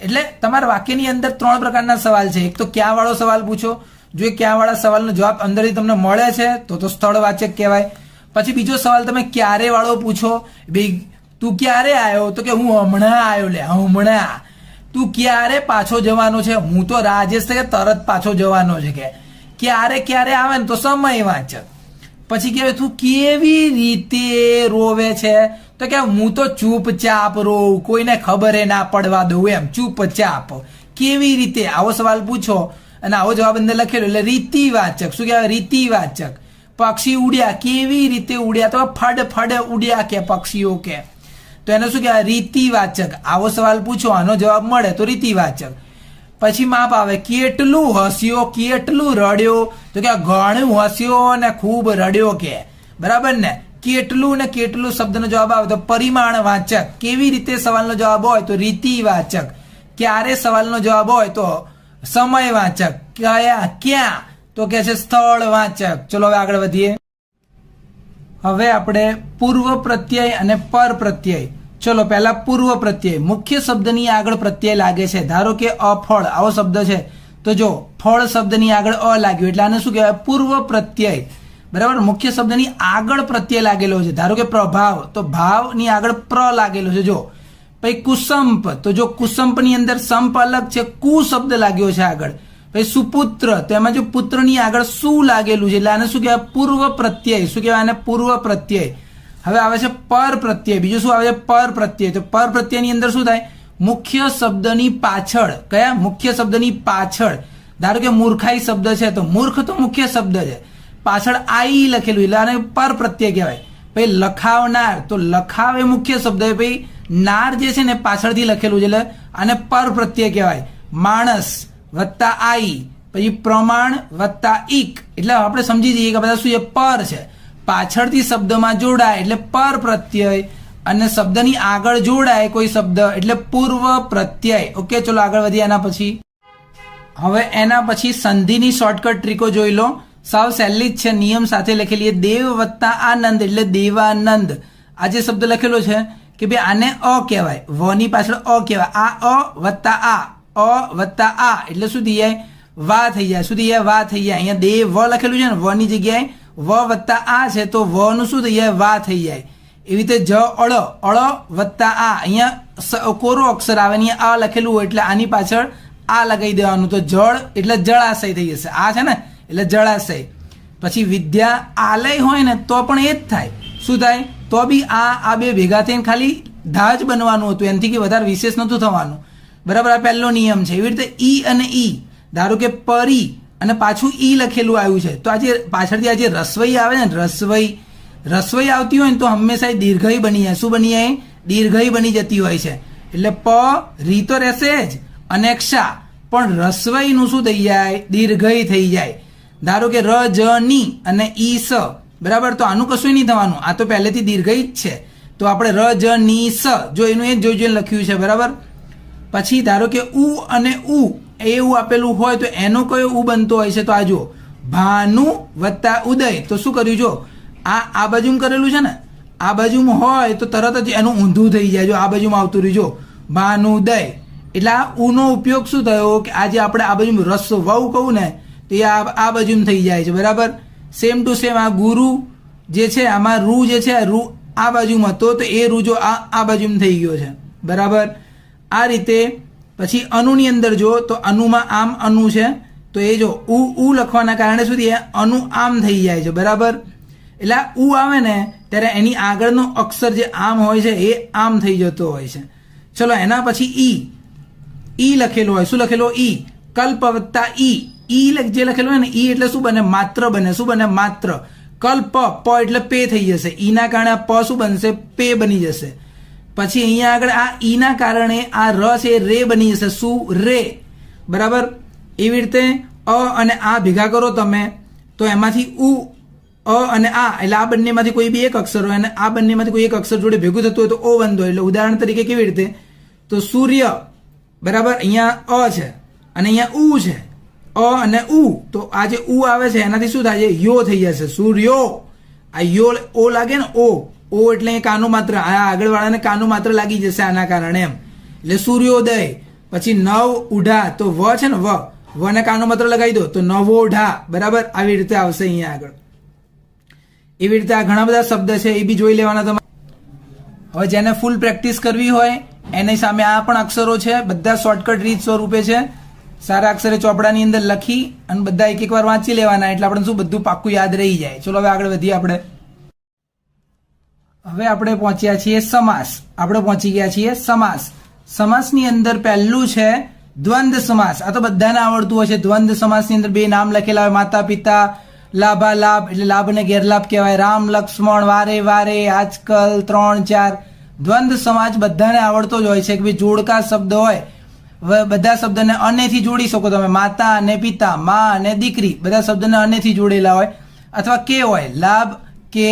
એટલે તમારા વાક્યની અંદર 3 પ્રકારના સવાલ છે. એક તો ક્યાં વાળો સવાલ પૂછો, જો એ ક્યાં વાળા સવાલનો જવાબ અંદરથી તમને મળે છે તો સ્થળવાચક કહેવાય. પછી બીજો સવાલ તમે ક્યારે વાળો પૂછો, ભાઈ તું ક્યારે આવ્યો, તો કે હું હમણાં આવ્યો, લે હમણાં. તું ક્યારે પાછો જવાનો છે, હું તો રાજેશ કે તરત પાછો જવાનો છે. કે ક્યારે ક્યારે આવે ને તો સમયવાચક. પછી કહેવાય તું કેવી રીતે રોવે છે, તો કે હું તો ચૂપચાપ રોઉં, કોઈને ખબર ના પડવા દઉં, એમ. ચૂપચાપ. કેવી રીતે, આવો સવાલ પૂછો અને આવો જવાબ અંદર લખેલો એટલે રીતિવાચક. શું કહેવાય, રીતિવાચક. પક્ષી ઉડ્યા, કેવી રીતે ઉડ્યા, તો ફડ ફડ ઉડ્યા કે પક્ષીઓ, કે તો એને શું કહેવાય, રીતિવાચક. આવો સવાલ પૂછો, આનો જવાબ મળે તો રીતિવાચક. પછી માપ આવે કેટલું હસ્યો, કેટલું રડ્યો, તો કે ઘણું હસ્યો અને ખૂબ રડ્યો કે, બરાબર ને. કેટલું ને કેટલું શબ્દનો જવાબ આવે તો પરિમાણ વાચક. કેવી રીતે સવાલનો જવાબ હોય તો રીતિ વાચક. ક્યારે સવાલનો જવાબ હોય તો સમય વાચક. કયા ક્યાં તો કે છે સ્થળ વાચક. ચલો હવે આગળ વધીએ. હવે આપણે પૂર્વ પ્રત્યય અને પર પ્રત્યય. ચલો પહેલા પૂર્વ પ્રત્યય. મુખ્ય શબ્દની આગળ પ્રત્યય લાગે છે. ધારો કે અફળ આવો શબ્દ છે તો જો ફળ શબ્દની આગળ અ લાગ્યું એટલે આને શું કહેવાય? પૂર્વ પ્રત્યય. બરાબર. મુખ્ય શબ્દની આગળ પ્રત્યય લાગેલો છે. ધારો કે પ્રભાવ તો ભાવની આગળ પ્ર લાગેલો છે. જો પછી કુસંપ તો જો કુસંપની અંદર સંપ અલગ છે, કુ શબ્દ લાગ્યો છે આગળ. પછી સુપુત્ર તો એમાં જો પુત્રની આગળ શું લાગેલું છે એટલે આને શું કહેવાય? પૂર્વ પ્રત્યય. શું કહેવાય આને? પૂર્વ પ્રત્યય. હવે આવે છે પર પ્રત્યય. બીજું શું આવે છે? પર પ્રત્યય. તો પર પ્રત્યયની અંદર શું થાય? મુખ્ય શબ્દની પાછળ. કયા? મુખ્ય શબ્દની પાછળ. ધારો કે મૂર્ખાઈ શબ્દ છે તો મૂર્ખ તો મુખ્ય શબ્દ છે, પાછળ આઈ લખેલું એટલે આને પર પ્રત્યય કહેવાય. પછી લખાવનાર તો લખાવ એ મુખ્ય શબ્દ છે, પછી નાર જે છે ને પાછળથી લખેલું છે એટલે આને પર પ્રત્યય કહેવાય. માણસ વત્તા આઈ પછી પ્રમાણ વત્તા ઈક એટલે આપણે સમજી જઈએ કે બધા શું છે? પર છે. પાછળથી શબ્દમાં જોડાય એટલે પર પ્રત્યય અને શબ્દની આગળ જોડાય કોઈ શબ્દ એટલે પૂર્વ પ્રત્યય. ઓકે, ચલો આગળ વધીએ. એના પછી હવે એના પછી સંધિની શોર્ટકટ ટ્રીકો જોઈ લો. સાવ સહેલી જ છે, નિયમ સાથે લખેલી. દેવ વત્તા આનંદ એટલે દેવાનંદ. આ જે શબ્દ લખેલો છે કે ભાઈ આને અ કહેવાય, વ ની પાછળ અ કહેવાય. આ અ વત્તા અ વત્તા આ એટલે શું થઈ જાય? વા થઈ જાય. શું થઈ જાય? વા થઈ જાય. અહીંયા દેવ વ લખેલું છે ને, વ ની જગ્યાએ વ વત્તા આ છે તો વ નું શું થઈ જાય? વા થઈ જાય. એવી રીતે જ અળ વત્તા આ અહીંયા કોરો અક્ષર આવે ને આ લખેલું હોય એટલે આની પાછળ આ લગાવી દેવાનું તો જળ એટલે જળાશય થઈ જશે. આ છે ને એટલે જળાશય. પછી વિદ્યા આલય હોય ને તો પણ એ જ થાય. શું થાય? તો બી આ બે ભેગા થઈને ખાલી ધા જ બનવાનું હતું, એનાથી કે વધારે વિશેષ નતું થવાનું. બરાબર. આ પહેલો નિયમ છે. એવી રીતે ઈ અને ઈ. ધારો કે પરી અને પાછું ઈ લખેલું આવ્યું છે તો આજે પાછળથી આજે રસવઈ આવે ને, રસવઈ આવતી હોય ને તો હંમેશા દીર્ઘઈ બની જાય. શું બની જાય? દીર્ઘઈ બની જતી હોય છે. એટલે પ રી તો રહેશે જ અને ક્ષા પણ રસવઈનું શું થઈ જાય? દીર્ઘઈ થઈ જાય. ધારો કે ર જ ની અને ઈ સ. બરાબર. તો આનું કશું નહીં થવાનું, આ તો પહેલેથી દીર્ઘઈ જ છે તો આપણે ર જ ની સ જો એનું એ જોઈ જોઈને લખ્યું છે. બરાબર. પછી ધારો કે ઉ અને ઉ એવું આપેલું હોય તો એનો કયો ઉ બનતો હોય છે? તો આ જુઓ ભાનુ વત્તા ઉદય. તો શું કર્યું? જો આ બાજુમાં કરેલું છે ને, આ બાજુમાં હોય તો તરત જ એનું ઊંધું થઈ જાય. જો આ બાજુમાં આવતું રહ્યું. જો ભાનુદય એટલે આ ઉ નો ઉપયોગ શું થયો કે આજે આપણે આ બાજુ રસ વહુ કહું ને તો એ આ બાજુમાં થઈ જાય છે. બરાબર. સેમ ટુ સેમ આ ગુરુ જે છે આમાં રૂ જે છે રૂ આ બાજુમાં તો એ રૂ જો આ બાજુમાં થઈ ગયો છે. બરાબર. આ રીતે પછી અનુની અંદર જો તો અનુમાં આમ અનુ છે તો એ જો ઉ લખવાના કારણે સુધી અનુ આમ થઈ જાય છે. બરાબર. એટલે ઉ આવે ને ત્યારે એની આગળનો અક્ષર જે આમ હોય છે એ આમ થઈ જતો હોય છે. ચલો એના પછી ઈ લખેલો હોય. શું લખેલો? ઈ. કલ્પ વત્તા ઈ જે લખેલું હોય ને ઈ એટલે શું બને? માત્ર બને. શું બને? માત્ર. કલ્પ પ એટલે પે થઈ જશે. ઈ ના કારણે પ શું બનશે? પે બની જશે. પછી અહીંયા આગળ આ ઈ ના કારણે આ ર છે રે બની જશે. શું? રે. બરાબર. એવી રીતે અ અને આ ભેગા કરો તમે તો એમાંથી ઉ અ અને આ એટલે આ બંનેમાંથી કોઈ બી એક અક્ષર હોય અને આ બંનેમાંથી કોઈ એક અક્ષર જોડે ભેગું થતું હોય તો ઓ બનતો હોય. એટલે ઉદાહરણ તરીકે કેવી રીતે? તો સૂર્ય. બરાબર. અહીંયા અ છે અને અહીંયા ઉ છે. અ અને ઉ તો આ જે ઉ આવે છે એનાથી શું થાય છે? યો થઈ જશે. સૂર્યો. આ યો ઓ લાગે ને ઓ એટલે કાનું માત્ર આ આગળવાળાને કાનું માત્ર લાગી જશે આના કારણે એમ. એટલે સૂર્યોદય. પછી નવ ઉઢા તો વ છે ને વ ને કાનું માત્ર લગાવી દો તો નવોઢા. બરાબર. આવી રીતે આવશે અહીંયા આગળ. એવી રીતે આ ઘણા બધા શબ્દ છે એ બી જોઈ લેવાના તમારે. હવે જેને ફૂલ પ્રેક્ટિસ કરવી હોય એની સામે આ પણ અક્ષરો છે, બધા શોર્ટકટ રીત સ્વરૂપે છે. સારા અક્ષરે ચોપડાની અંદર લખી અને બધા એક વાર વાંચી લેવાના એટલે આપણે શું બધું પાક્કું યાદ રહી જાય. ચલો હવે આગળ વધીએ. હવે આપણે પહોંચ્યા છીએ સમાસ. આપણે પહોંચી ગયા છીએ સમાસ. સમાસની અંદર પહેલું છે દ્વંદ્વ સમાસ. આ તો બધાને આવડતું હોય છે. દ્વંદ્વ સમાસની અંદર બે નામ લખેલા હોય, માતા પિતા, લાભાલાભ એટલે લાભ અને ગેરલાભ કહેવાય, રામ લક્ષ્મણ, વારે વારે, આજકલ, 3 4. દ્વંદ્વ સમાસ બધાને આવડતો જ હોય છે કે ભાઈ જોડકા શબ્દ હોય બધા શબ્દને અને થી જોડી શકો તમે, માતા અને પિતા, માં અને દીકરી, બધા શબ્દને અને થી જોડેલા હોય, અથવા કે હોય લાભ કે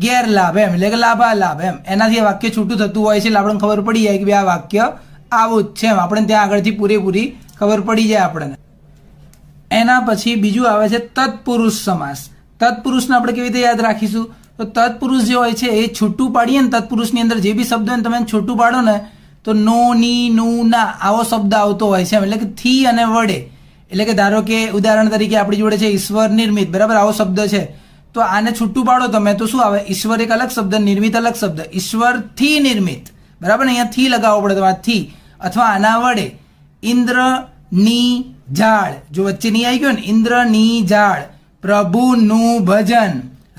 ગેરલાભ એમ, એટલે કે લાભાલાભ એમ, એનાથી આ વાક્ય છૂટું થતું હોય છે. એટલે આપણને ખબર પડી જાય કે ભાઈ આ વાક્ય આવું જ છે એમ, આપણે ત્યાં આગળથી પૂરેપૂરી ખબર પડી જાય આપણને. એના પછી બીજું આવે છે તત્પુરુષ સમાસ. તત્પુરુષને આપણે કેવી રીતે યાદ રાખીશું? તો તત્પુરુષ જે હોય છે એ છૂટું પાડીએ ને, તત્પુરુષની અંદર જે બી શબ્દ હોય ને તમે છૂટું પાડો ને તો નો, ની, નું, ના આવો શબ્દ આવતો હોય છે, એટલે કે થી અને વડે. એટલે કે ધારો કે ઉદાહરણ તરીકે આપણી જોડે છે ઈશ્વર નિર્મિત, બરાબર, આવો શબ્દ છે, તો આને છૂટું પાડો તમે તો શું આવે? ઈશ્વર એક અલગ શબ્દ, નિર્મિત અલગ શબ્દ, ઈશ્વર થી નિર્મિત, બરાબર ને, અહીંયા થી લગાવવો પડે તમારે થી, અથવા આના વડે ઇન્દ્ર ની ઝાડ, જો વચ્ચે નહીં આવી ગયો ને, ઇન્દ્ર ની ઝાડ, પ્રભુનું ભજન,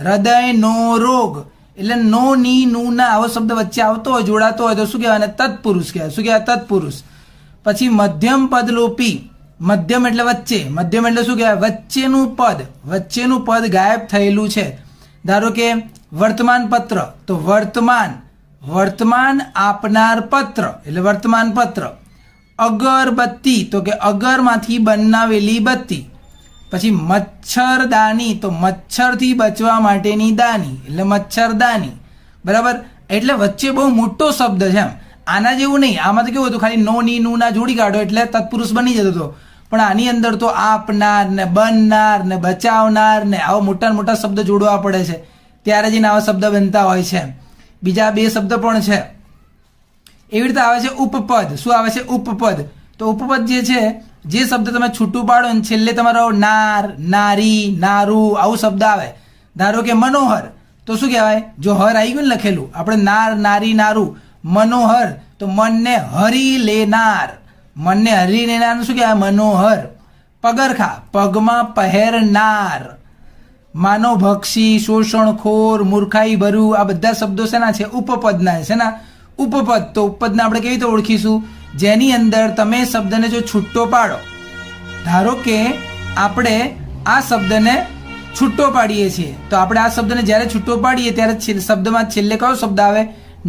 હૃદય નો રોગ, એટલે નો, ની, નું, ના આવો શબ્દ વચ્ચે આવતો હોય, જોડાતો હોય તો શું કહેવાય? તત્પુરુષ કહેવાય. શું કહેવાય? તત્પુરુષ. પછી મધ્યમ પદલોપી, મધ્યમ એટલે વચ્ચે, મધ્યમ એટલે શું કહેવાય? વચ્ચેનું પદ, વચ્ચેનું પદ ગાયબ થયેલું છે. ધારો કે વર્તમાન પત્ર, તો વર્તમાન, વર્તમાન આપનાર પત્ર એટલે વર્તમાન પત્ર. અગરબત્તી, તો કે અગરમાંથી બનાવેલી બત્તી. પછી મચ્છરદાની, તો મચ્છરથી બચવા માટેની દાની એટલે મચ્છરદાની, બરાબર. એટલે વચ્ચે બહુ મોટો શબ્દ છે એમ. આના જેવું નહીં, આમાં તો કેવું હતું, ખાલી નો, ની, નું, ના જોડી કાઢો એટલે તત્પુરુષ બની જતો હતો. પણ આની અંદર તો આપનાર ને બનનાર ને બચાવનાર ને આવા મોટા મોટા શબ્દ જોડવા પડે છે, ત્યારે જઈને આવા શબ્દ બનતા હોય છે. બીજા બે શબ્દ પણ છે. એવી રીતે આવે છે ઉપપદ. શું આવે છે? ઉપપદ. તો ઉપપદ જે છે, જે શબ્દ તમે છૂટું પાડો ને છેલ્લે તમારો નાર, નારી, નારું આવું શબ્દ આવે. ધારો કે મનોહર, તો શું કહેવાય? જો હર આવી ગયું ને લખેલું, આપણે નાર, નારી, નારું, મનોહર, તો મનને હરી લેનાર, મનને હરી લેનાર શું કહેવાય? મનોહર. પગરખા, પગમાં પહેરનાર. માનવભક્ષી, શોષણખોર, મૂર્ખાઈ ભરું, આ બધા શબ્દો શેના છે? ઉપપદના છે ને. ઉપપદ, તો ઉપપદને આપણે કેવી રીતે ઓળખીશું? જેની અંદર તમે શબ્દને જો છૂટો પાડો, ધારો કે આપણે આ શબ્દને છૂટો પાડીએ છીએ, તો આપણે આ શબ્દને જ્યારે છૂટો પાડીએ ત્યારે શબ્દમાં છેલ્લે કયો શબ્દ આવે?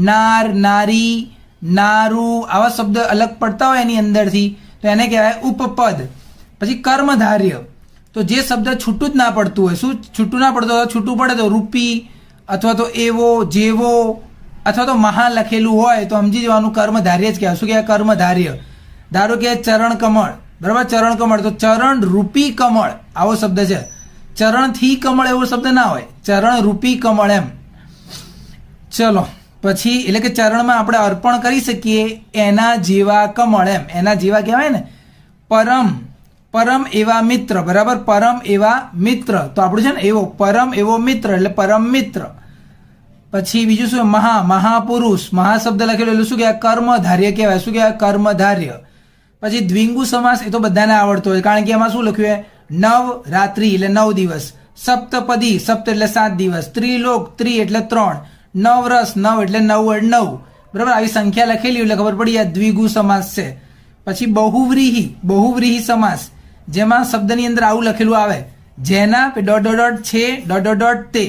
નાર, નારી, નારું આવા શબ્દ અલગ પડતા હોય એની અંદરથી, તો એને કહેવાય ઉપપદ. પછી કર્મધાર્ય, તો જે શબ્દ છૂટું જ ના પડતું હોય, શું છૂટું ના પડતું હોય? છૂટું પડે તો રૂપી, અથવા તો એવો, જેવો, અથવા તો મહા લખેલું હોય તો સમજી જવાનું કર્મધાર્ય જ કહેવાય. શું કહેવાય? કર્મધાર્ય. ધારો કે ચરણ કમળ, બરાબર, ચરણ કમળ, તો ચરણ રૂપી કમળ આવો શબ્દ છે. ચરણથી કમળ એવો શબ્દ ના હોય, ચરણ રૂપી કમળ એમ. ચલો પછી, એટલે કે ચરણમાં આપણે અર્પણ કરી શકીએ એના જેવા કમળ એમ, એના જેવા કહેવાય ને. પરમ, પરમ એવા મિત્ર, બરાબર, પરમ એવા મિત્ર, તો આપણું છે ને એવો, પરમ એવો મિત્ર એટલે પરમ મિત્ર. પછી બીજું શું? મહા, મહાપુરુષ, મહા શબ્દ લખેલો એટલે શું કહેવાય? કર્મધાર્ય કહેવાય. શું કહેવાય? કર્મધાર્ય. પછી દ્વિંગુ સમાસ, એ તો બધાને આવડતો હોય, કારણ કે એમાં શું લખ્યું? નવ રાત્રિ એટલે 9 દિવસ, સપ્તપદી, સપ્ત એટલે 7 દિવસ, ત્રિલોક, ત્રિ એટલે 3, નવરસ, 9 એટલે 9, બરાબર, આવી સંખ્યા લખેલી એટલે ખબર પડી આ દ્વિગુ સમાસ છે. પછી બહુવ્રીહી, બહુવ્રીહી સમાસ, જેમાં શબ્દની અંદર આવું લખેલું આવે, જેના ડોટ ડોટ છે, ડોટ ડોટ તે.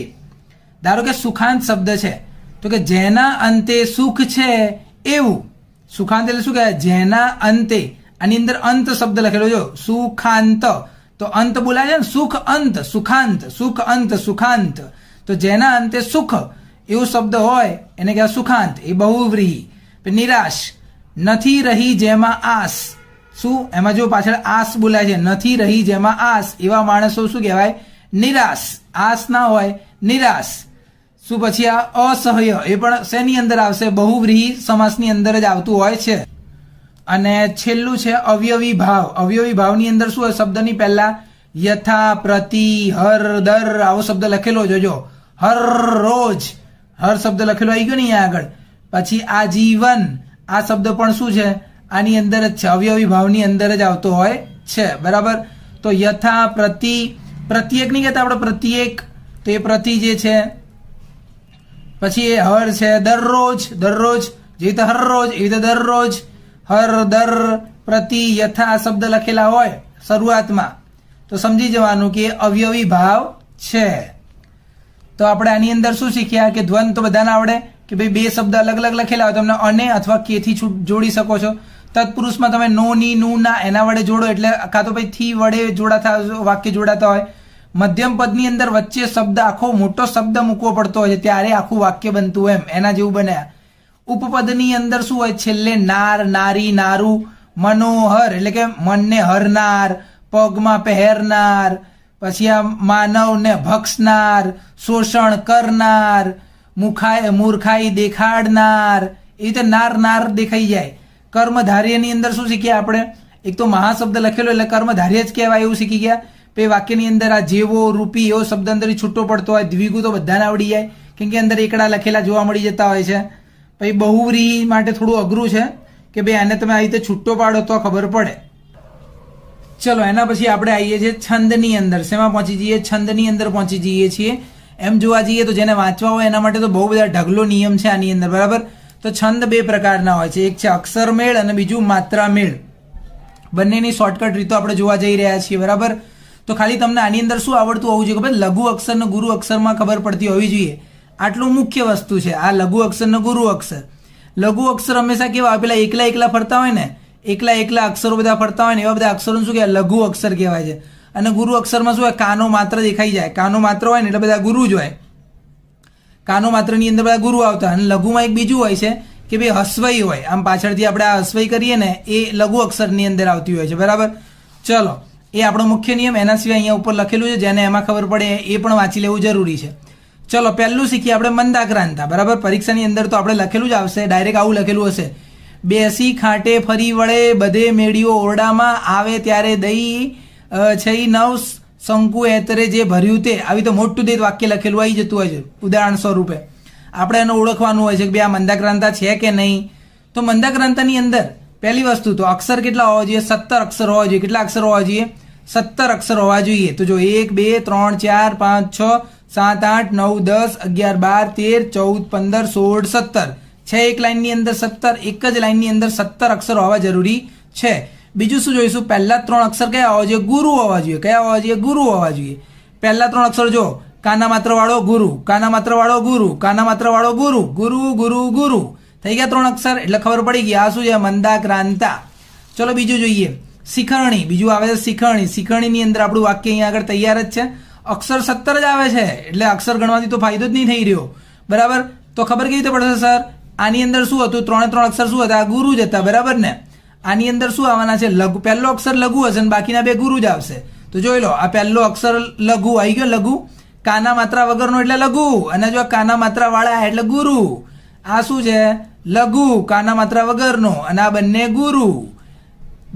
ધારો કે સુખાંત શબ્દ છે, તો કે જેના અંતે સુખ છે એવું. સુખાંત એટલે શું કહેવાય? જેના અંતે, આની અંદર અંત શબ્દ લખેલો જો, સુખાંત, તો અંત બોલાય છે ને, સુખ અંત, સુખાંત, સુખ અંત, સુખાંત, તો જેના અંતે સુખ એવો શબ્દ હોય એને કહેવાય સુખાંત, એ બહુવ્રીહી. નિરાશ, નથી રહી જેમાં આસ, શું એમાં જો પાછળ આસ બોલાય છે, નથી રહી જેમાં આસ, એવા માણસો શું કહેવાય? નિરાશ. આસ ના હોય, નિરાશ. શું પછી આ અસહ્ય, એ પણ શેની અંદર આવશે? બહુવ્રીહી સમાસની અંદર જ આવતું હોય છે. અને છેલ્લું છે અવયવી ભાવ. અવયવી ભાવની અંદર શું હોય? શબ્દની પહેલા યથા, પ્રતિ, હર, દર આવો શબ્દ લખેલો જોજો. હર રોજ, હર શબ્દ લખેલો આવી ગયો ને અહીંયા આગળ. પછી આજીવન, આ શબ્દ પણ શું છે? આની અંદર જ છે, અવયવી ભાવની અંદર જ આવતો હોય છે, બરાબર. તો યથા, પ્રતિ, પ્રત્યેક નહીં કહેતા આપણે, પ્રત્યેક, તો એ પ્રતિ જે છે. પછી એ હર છે, દરરોજ, દરરોજ, જે રીતે હરરોજ એવી રીતે દરરોજ, હર, દર, પ્રતિ, યથા શબ્દ લખેલા હોય શરૂઆતમાં તો સમજી જવાનું કે અવયવી ભાવ છે. તો આપણે આની અંદર શું શીખ્યા કે દ્વંદ તો બધાને આવડે કે ભાઈ બે શબ્દ અલગ અલગ લખેલા હોય તમને અને અથવા કે થી જોડી શકો છો. તત્પુરુષમાં તમે નો, ની, નું, ના એના વડે જોડો એટલે કાં તો ભાઈ થી વડે જોડાતા વાક્ય જોડાતા હોય. મધ્યમ પદની અંદર વચ્ચે શબ્દ આખો મોટો શબ્દ મૂકવો પડતો હોય છે ત્યારે આખું વાક્ય બનતું હોય, એમ એના જેવું બને. ઉપપદની અંદર શું હોય? છેલ્લે નાર, નારી, નારું, મનોહર એટલે કે મનને હરનાર, પગમાં પહેરનાર, પછી આ માનવને ભક્ષનાર, શોષણ કરનાર, મૂર્ખાઈ દેખાડનાર, એ રીતે નાર નાર દેખાઈ જાય. કર્મધાર્યની અંદર શું શીખ્યા આપણે? એક તો મહાશબ્દ લખેલો એટલે કર્મધાર્ય જ કહેવાય એવું શીખી ગયા. પછી વાક્યની અંદર આ જેવો, રૂપી એવો શબ્દ અંદર છૂટો પડતો હોય. દ્વિગુ તો બધાને આવડી જાય કેમ કે અંદર એકડા લખેલા જોવા મળી જતા હોય છે. પછી બહુવ્રીહી માટે થોડું અઘરું છે કે ભાઈ આને તમે આવી રીતે છૂટો પાડો તો ખબર પડે. ચલો એના પછી આપણે આવીએ છીએ છંદની અંદર. શેમાં પહોંચી જઈએ? છંદની અંદર પહોંચી જઈએ છીએ. એમ જોવા જઈએ તો જેને વાંચવા હોય એના માટે તો બહુ બધા ઢગલો નિયમ છે આની અંદર, બરાબર. તો છંદ બે પ્રકારના હોય છે, એક છે અક્ષર મેળ અને બીજું માત્રા મેળ. બંનેની શોર્ટકટ રીતો આપણે જોવા જઈ રહ્યા છીએ, બરાબર. તો ખાલી તમને આની અંદર શું આવડતું હોવું જોઈએ? ખબર? લઘુ અક્ષર ને ગુરુ અક્ષરમાં ખબર પડતી હોવી જોઈએ. આટલું મુખ્ય વસ્તુ છે આ લઘુ અક્ષર ને ગુરુ અક્ષર. લઘુ અક્ષર હંમેશા કેવા હોય? પેલા એકલા એકલા ફરતા હોય ને, એકલા અક્ષરો બધા ફરતા હોય ને એવા બધા અક્ષરો શું કહેવાય? લઘુ અક્ષર કહેવાય છે. અને ગુરુ અક્ષરમાં શું હોય? કાનો માત્ર દેખાઈ જાય. કાનો માત્ર હોય ને એટલે બધા ગુરુ જ હોય. કાનો માત્રની અંદર બધા ગુરુ આવતા. અને લઘુમાં એક બીજું હોય છે કે ભાઈ હસ્વઈ હોય, આમ પાછળથી આપણે આ હસ્વઈ કરીએ ને એ લઘુ અક્ષરની અંદર આવતી હોય છે, બરાબર. ચલો એ આપણો મુખ્ય નિયમ. એના સિવાય અહીંયા ઉપર લખેલું છે, જેને એમાં ખબર પડે એ પણ વાંચી લેવું જરૂરી છે. ચલો પહેલું શીખીએ આપણે મંદાક્રાંતા, બરાબર. પરીક્ષાની અંદર તો આપણે લખેલું જ આવશે, ડાયરેક્ટ આવું લખેલું હશે: બેસી ખાટે ફરી વળે, બધે મેળીઓ ઓરડામાં, આવે ત્યારે દઈ છઈ નવ શંકુ એતરે જે ભર્યું તે. આવી તો મોટું દેત વાક્ય લખેલું આવી જતું હોય છે ઉદાહરણ સ્વરૂપે. આપણે એને ઓળખવાનું હોય છે કે ભાઈ આ મંદાક્રાંતા છે કે નહીં. તો મંદાક્રાંતાની અંદર પહેલી વસ્તુ તો અક્ષર કેટલા હોવા જોઈએ? 17 અક્ષર હોવા જોઈએ. કેટલા અક્ષર હોવા જોઈએ? 17 અક્ષર હોવા જોઈએ. તો જો 1 2 3 4 5 6 7 8 9 10 11 12 13 14 15 16 17 છે. એક લાઈનની અંદર 17, એક જ લાઈનની અંદર 17 અક્ષર હોવા જરૂરી છે. બીજું શું જોઈશું? પહેલા 3 અક્ષર કયા હોવા જોઈએ? ગુરુ હોવા જોઈએ. કયા હોવા જોઈએ? ગુરુ હોવા જોઈએ. પહેલા 3 અક્ષર જો કાના માત્ર વાળો ગુરુ, કાના માત્ર વાળો ગુરુ, કાના માત્ર વાળો ગુરુ, ગુરુ ગુરુ ગુરુ. થઈ ગયા 3 અક્ષર એટલે ખબર પડી ગઈ આ શું છે? મંદાક્રાંતા. ચલો બીજું જોઈએ શિખરણી. બીજું આવે છે શિખરણી. શિખરણીની અંદર આપણું વાક્ય અહીંયા આગળ તૈયાર જ છે. અક્ષર 17 જ આવે છે એટલે અક્ષર ગણવાથી તો ફાયદો જ નહીં થઈ રહ્યો, બરાબર. તો ખબર કેવી રીતે પડશે સર? આની અંદર શું હતું? 3 અક્ષર શું હતા? ગુરુ જ હતા, બરાબર ને. આની અંદર શું આવવાના છે? લઘુ. પહેલો અક્ષર લઘુ હશે અને બાકીના બે ગુરુ જ આવશે. તો જોઈ લો આ પહેલો અક્ષર લઘુ આવી ગયો, લઘુ. કાના માત્રા વગરનો એટલે લઘુ, અને જો કાના માત્રા વાળા એટલે ગુરુ. આ શું છે? લઘુ કાના માત્રા વગરનો, અને આ બંને ગુરુ,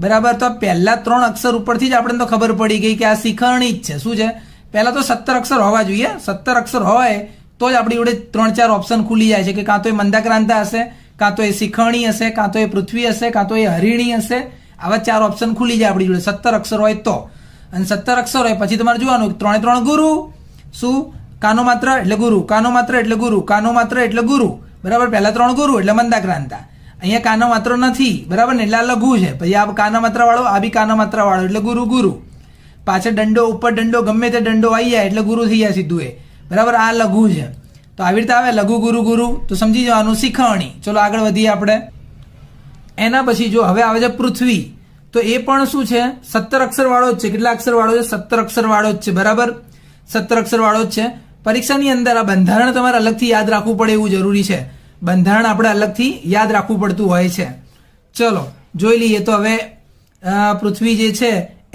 બરાબર. તો પહેલા 3 અક્ષર ઉપરથી જ આપણે તો ખબર પડી ગઈ કે આ શિખરણી જ છે. શું છે? પહેલા તો 17 અક્ષર હોવા જોઈએ. 17 અક્ષર હોય તો જ આપણી જોડે 3-4 ઓપ્શન ખુલી જાય છે કે કાં તો એ મંદાક્રાંતા હશે, કાં તો એ શિખરણી હશે, કાં તો એ પૃથ્વી હશે, કાં તો એ હરિણી હશે. આવા 4 ઓપ્શન ખુલી જાય આપણી જોડે 17 અક્ષર હોય તો. અને 17 અક્ષર હોય પછી તમારે જોવાનું 3 ગુરુ. શું? કાનો માત્ર એટલે ગુરુ, કાનો માત્ર એટલે ગુરુ, કાનો માત્ર એટલે ગુરુ, બરાબર. પહેલા 3 ગુરુ એટલે મંદાક્રાંતા. અહીંયા કાનો માત્ર નથી, બરાબર ને, એટલે આ લઘુ છે. પછી આ કાના માત્ર વાળો, આ બી કાના માત્ર વાળો એટલે ગુરુ ગુરુ. પાછળ દંડો, ઉપર દંડો, ગમે તે દંડો આવી જાય એટલે ગુરુ થઈ જાય સીધું એ, બરાબર. આ લઘુ છે. તો આવી રીતે આવે લઘુ ગુરુ ગુરુ. તો સમજી જવાનું શિખરણી. ચલો આગળ વધીએ આપણે. એના પછી જો હવે આવે છે પૃથ્વી. તો એ પણ શું છે? 17 અક્ષર વાળો જ છે. કેટલા અક્ષર વાળો છે? 17 અક્ષર વાળો જ છે, બરાબર. 17 અક્ષર વાળો જ છે. પરીક્ષાની અંદર આ બંધારણ તમારે અલગથી યાદ રાખવું પડે એવું જરૂરી છે. બંધારણ આપણે અલગથી યાદ રાખવું પડતું હોય છે. ચલો જોઈ લઈએ. તો હવે પૃથ્વી જે છે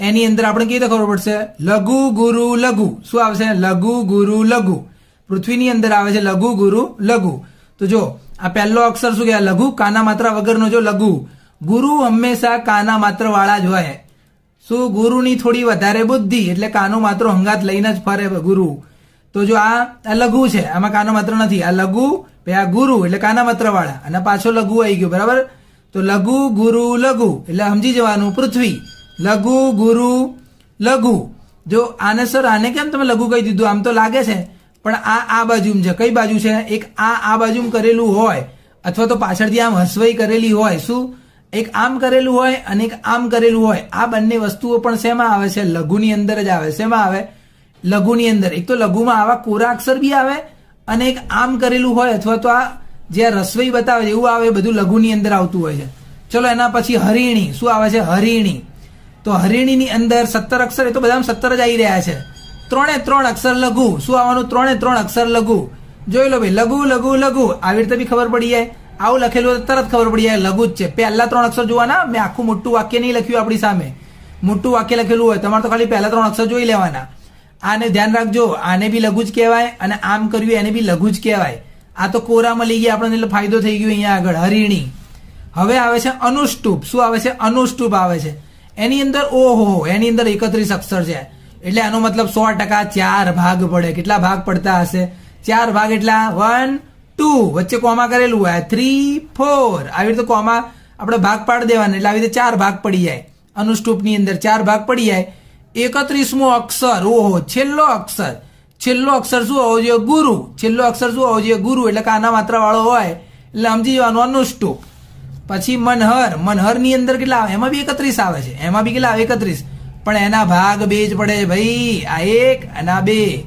એની અંદર આપણે કેવી રીતે ખબર પડશે? લઘુ ગુરુ લઘુ. શું આવશે? લઘુ ગુરુ લઘુ. પૃથ્વીની અંદર આવે છે લઘુ ગુરુ લઘુ. તો જો આ પહેલો અક્ષર શું કહેવાય? લઘુ. કાના માત્રા વગરનો જો લઘુ. ગુરુ હંમેશા કાના માત્ર વાળા જ હોય. શું? ગુરુની થોડી વધારે બુદ્ધિ એટલે કાનો માત્ર હંગાત લઈને જ ફરે ગુરુ. તો જો આ લઘુ છે, આમાં કાનો માત્ર નથી. આ લઘુ, આ ગુરુ એટલે કાના માત્ર વાળા, અને પાછો લઘુ આવી ગયો, બરાબર. તો લઘુ ગુરુ લઘુ એટલે સમજી જવાનું પૃથ્વી. લઘુ ગુરુ લઘુ. જો આને સર આને કેમ તમે લઘુ કહી દીધું? આમ તો લાગે છે પણ આ બાજુ છે. કઈ બાજુ છે? એક આ બાજુ કરેલું હોય અથવા તો પાછળથી આમ હસવાઈ કરેલી હોય. શું? એક આમ કરેલું હોય અને એક આમ કરેલું હોય. આ બંને વસ્તુઓ પણ શેમાં આવે છે? લઘુની અંદર જ આવે. શેમાં આવે? લઘુની અંદર. એક તો લઘુમાં આવા કોરા અક્ષર બી આવે અને એક આમ કરેલું હોય અથવા તો આ જે રસવઈ બતાવે એવું આવે. બધું લઘુની અંદર આવતું હોય છે. ચલો એના પછી હરિણી. શું આવે છે? હરિણી. તો હરિણીની અંદર 17 અક્ષર, એ તો બધામાં 17 જ આવી રહ્યા છે. 3 અક્ષર લઘુ. શું આવવાનું? 3 અક્ષર લઘુ. જોઈ લો ભાઈ, લઘુ લઘુ લઘુ આવી રીતે બી ખબર પડી જાય. આવું લખેલું હોય તરત ખબર પડી જાય લઘુ જ છે. પહેલા 3 અક્ષર જોવાના. મેં આખું મોટું વાક્ય નહીં લખ્યું આપણી સામે. મોટું વાક્ય લખેલું હોય તમારે તો ખાલી પહેલા 3 અક્ષર જોઈ લેવાના. આને ધ્યાન રાખજો, આને બી લઘુ જ કહેવાય અને આમ કર્યું એને બી લઘુ જ કહેવાય. આ તો કોરામાં લઈ ગયા આપણને એટલે ફાયદો થઈ ગયો અહીંયા આગળ. હરિણી. હવે આવે છે અનુષ્ટુપ. શું આવે છે? અનુષ્ટુપ આવે છે. એની અંદર ઓહો, એની અંદર 31 અક્ષર છે. એટલે આનો મતલબ 100% 4 ભાગ પડે. કેટલા ભાગ પડતા હશે? 4 ભાગ. એટલા 1 2 વચ્ચે કોમા કરેલું હોય, 3 4 આવી રીતે કોમા આપણે ભાગ પાડી દેવાના એટલે આવી રીતે 4 ભાગ પડી જાય. અનુષ્ટુપની અંદર 4 ભાગ પડી જાય. 31મો અક્ષર, ઓહો, છેલ્લો અક્ષર. છેલ્લો અક્ષર શું હોવો જોઈએ? ગુરુ. છેલ્લો અક્ષર શું હોવો જોઈએ? ગુરુ. એટલે કાના માત્ર વાળો હોય એટલે સમજી જવાનું અનુષ્ટુપ. પછી મનહર. મનહરની અંદર કેટલા આવે? એમાં બી 31 આવે છે. એમાં બી કેટલા આવે? 31. પણ એના ભાગ 2 જ પડે ભાઈ. આ 1 અને આ 2.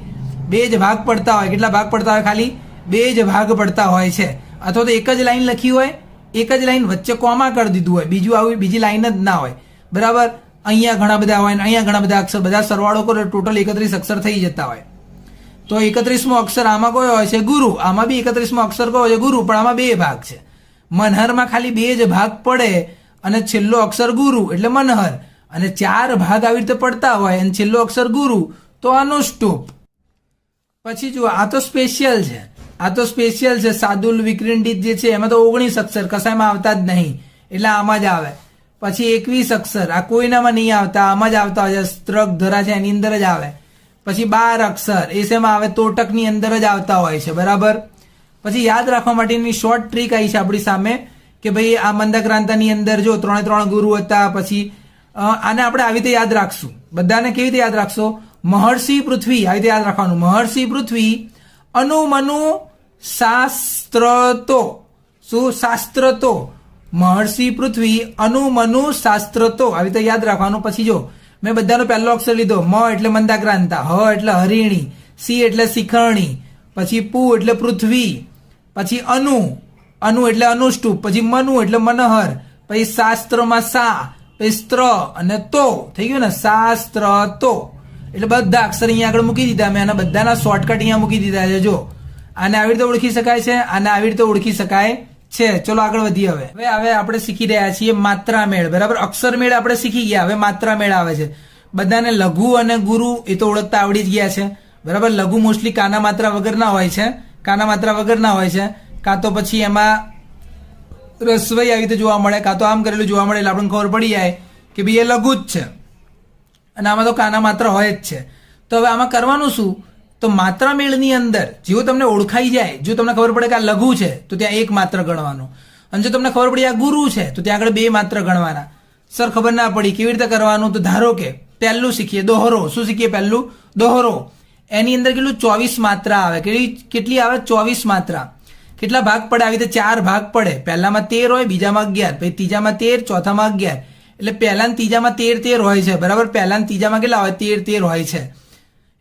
2 જ ભાગ પડતા હોય. કેટલા ભાગ પડતા હોય? ખાલી 2 જ ભાગ પડતા હોય છે. અથવા તો એક જ લાઈન લખી હોય, એક જ લાઈન વચ્ચે કોમા કરી દીધું હોય, બીજું આવી બીજી લાઈન જ ના હોય. બરાબર. અહીંયા ઘણા બધા હોય ને અહીંયા ઘણા બધા અક્ષર, બધા સરવાળો કરો ટોટલ 31 અક્ષર થઈ જતા હોય. તો 31મો અક્ષર આમાં કયો હોય છે? ગુરુ. આમાં બી 31મો અક્ષર કયો છે? ગુરુ. પણ આમાં 2 ભાગ છે. મનહરમાં ખાલી 2 જ ભાગ પડે અને છેલ્લો અક્ષર ગુરુ એટલે મનહર. અને 4 ભાગ આવી રીતે પડતા હોય અને છેલ્લો અક્ષર ગુરુ તો અનુષ્ટુપ. પછી જુઓ, આ તો સ્પેશિયલ છે. આ તો સ્પેશિયલ છે. સાદુલ વિક્રિંડિત જે છે એમાં તો 19 અક્ષર કશાયમાં આવતા જ નહીં એટલે આમાં જ આવે. પછી 21 અક્ષર આ કોઈનામાં નહીં આવતા, આમાં જ આવતા હોય છે. સ્ત્રક ધરા છે એની અંદર જ આવે. પછી 12 અક્ષર એ શેમાં આવે? તોટકની અંદર જ આવતા હોય છે. બરાબર. પછી યાદ રાખવા માટેની શોર્ટ ટ્રીક આવી છે આપણી સામે કે ભાઈ આ મંદક્રાંતાની અંદર જો 3 ગુરુ હતા. પછી આને આપણે આવી રીતે યાદ રાખશું. બધાને કેવી રીતે યાદ રાખશો? મહર્ષિ પૃથ્વી આવી રીતે યાદ રાખવાનું. મહર્ષિ પૃથ્વી અનુમનુ શાસ્ત્રતો. શું? શાસ્ત્રતો. મહર્ષિ પૃથ્વી અનુમનુ શાસ્ત્રતો આવી રીતે યાદ રાખવાનું. પછી જો મેં બધાનો પહેલો અક્ષર લીધો. મ એટલે મંદાક્રાંતા, હ એટલે હરિણી, સી એટલે શિખરણી, પછી પુ એટલે પૃથ્વી, પછી અનુ, અનુ એટલે અનુષ્ટુપ, પછી મનુ એટલે મનહર, પછી શાસ્ત્રમાં સા, પછી સ્ત્ર અને તો. થઈ ગયું ને? શાસ્ત્ર તો. એટલે બધા અક્ષર અહીંયા આગળ મૂકી દીધા મેં. આના બધાના શોર્ટકટ અહીંયા મૂકી દીધા છે. જો આને આવી રીતે ઓળખી શકાય છે, આને આવી રીતે ઓળખી શકાય છે. ચલો આગળ વધીએ. હવે આપણે શીખી રહ્યા છીએ માત્રા મેળ. બરાબર. અક્ષર મેળ આપણે શીખી ગયા. હવે માત્રા મેળ આવે છે. બધાને લઘુ અને ગુરુ એ તો ઓળખતા આવડી જ ગયા છે. બરાબર. લઘુ મોસ્ટલી કાના માત્રા વગરના હોય છે. કાના માત્રા વગરના હોય છે. કાં તો પછી એમાં રસવઈ આવી રીતે જોવા મળે, કાં તો આમ કરેલું જોવા મળે એટલે આપણને ખબર પડી જાય કે ભાઈ એ લઘુ જ છે. અને આમાં તો કાના માત્ર હોય જ છે. તો હવે આમાં કરવાનું શું? તો માત્રા મેળની અંદર જેવું તમને ઓળખાઈ જાય, જો તમને ખબર પડે કે આ લઘુ છે તો ત્યાં 1 માત્ર ગણવાનું. અને જો તમને ખબર પડી આ ગુરુ છે તો ત્યાં આગળ 2 માત્ર ગણવાના. સર ખબર ના પડી કેવી રીતે કરવાનું? તો ધારો કે પહેલું શીખીએ દોહરો. શું શીખીએ? પહેલું દોહરો. એની અંદર કેટલું? 24 માત્રા આવે. કેટલી આવે? 24 માત્રા. કેટલા ભાગ પડે? આવી રીતે 4 ભાગ પડે. પહેલામાં 13 હોય, બીજામાં 11, પછી ત્રીજામાં 13, ચોથામાં 11. એટલે પહેલા ને ત્રીજામાં 13 હોય છે. બરાબર. પહેલા ને ત્રીજામાં કેટલા હોય? 13 હોય છે.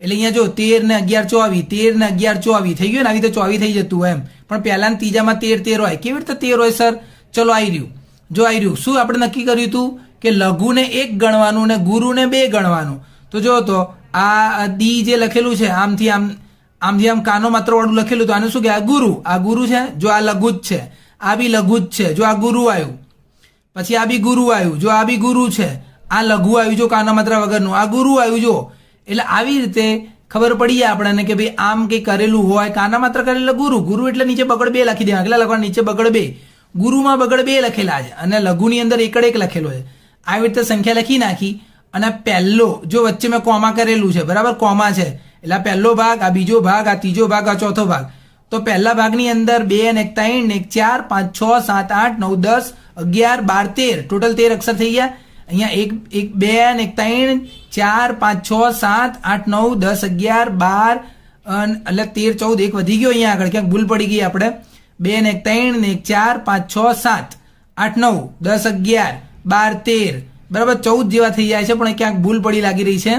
એટલે અહીંયા જો 13 ને 11 24, 13 ને 11 24 થઈ ગયું ને? આવી રીતે 24 થઈ જતું હોય એમ. પણ પહેલા ને ત્રીજામાં 13 હોય. કેવી રીતે 13 હોય સર? ચલો આવી રહ્યું. જો આવી રહ્યું. શું આપણે નક્કી કર્યું હતું કે લઘુને 1 ગણવાનું ને ગુરુને 2 ગણવાનું. તો જો તો આ દી જે લખેલું છે આમથી આમ કાનો માત્ર વાળું લખેલું તો આને શું કહેવાય? ગુરુ. આ ગુરુ છે. જો આ લઘુ જ છે. આ બી લઘુ જ છે. જો આ ગુરુ આવ્યું. પછી આ બી ગુરુ આવ્યું. જો આ બી ગુરુ છે. આ લઘુ આવ્યું. જો કાના માત્ર વગરનું. આ ગુરુ આવ્યું. જો એટલે આવી રીતે ખબર પડી જાય આપણને કે ભાઈ આમ કંઈ કરેલું હોય. કાના માત્ર કરેલું ગુરુ. ગુરુ એટલે નીચે બગડ 2 લખી દેવા. કેટલા લખવાના? નીચે બગડ 2. ગુરુમાં બગડ 2 લખેલા છે અને લઘુની અંદર 1 લખેલો છે. આવી રીતે સંખ્યા લખી નાખી. અને પહેલો જો વચ્ચે મેં કોમા કરેલું છે. બરાબર. કોમા છે એટલે આ પહેલો ભાગ, આ બીજો ભાગ, આ ત્રીજો ભાગ, આ ચોથો ભાગ. તો પહેલા ભાગની અંદર 2 ને 1 3 ને 1 4 5 6 7 8 9 10 11 12 13 ટોટલ 13 અક્ષર થઈ ગયા. અહીંયા 1 2 ને 1 3 4 5 6 7 8 9 10 11 12 એટલે 13 14 1 વધી ગયો. અહીંયા આગળ ક્યાંક ભૂલ પડી ગઈ આપણે. 2 ને 1 3 ને 1 4 5 6 7 8 9 10 11 12 13 બરાબર 14 જેવા થઈ જાય છે. પણ ક્યાંક ભૂલ પડી લાગી રહી છે.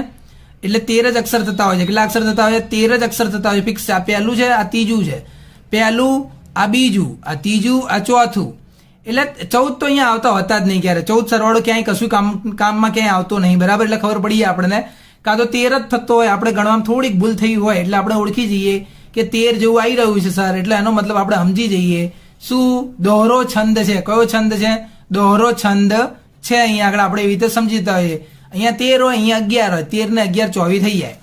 એટલે 13 જ અક્ષર થતા હોય છે. કેટલા અક્ષર થતા હોય છે? 13 જ અક્ષર થતા હોય છે. ફિક્સ. આ પહેલું છે, આ ત્રીજું છે. પહેલું, આ બીજું, આ ત્રીજું, આ ચોથું. એટલે 14 તો અહીંયા આવતા હોતા જ નહીં ક્યારે. 14 સરવાળો ક્યાંય કશું કામમાં ક્યાંય આવતો નહીં, બરાબર. એટલે ખબર પડી આપણને કાં તો 13 જ થતો હોય, આપણે ગણવામાં થોડીક ભૂલ થઈ હોય એટલે આપણે ઓળખી જઈએ કે 13 જેવું આવી રહ્યું છે સર, એટલે એનો મતલબ આપણે સમજી જઈએ શું દોહરો છંદ છે. કયો છંદ છે? દોહરો છંદ છે. અહીંયા આગળ આપણે એવી રીતે સમજીતા હોઈએ. અહીંયા 13 હોય, અહીંયા 11 હોય, 13 ને 11 24 થઈ જાય.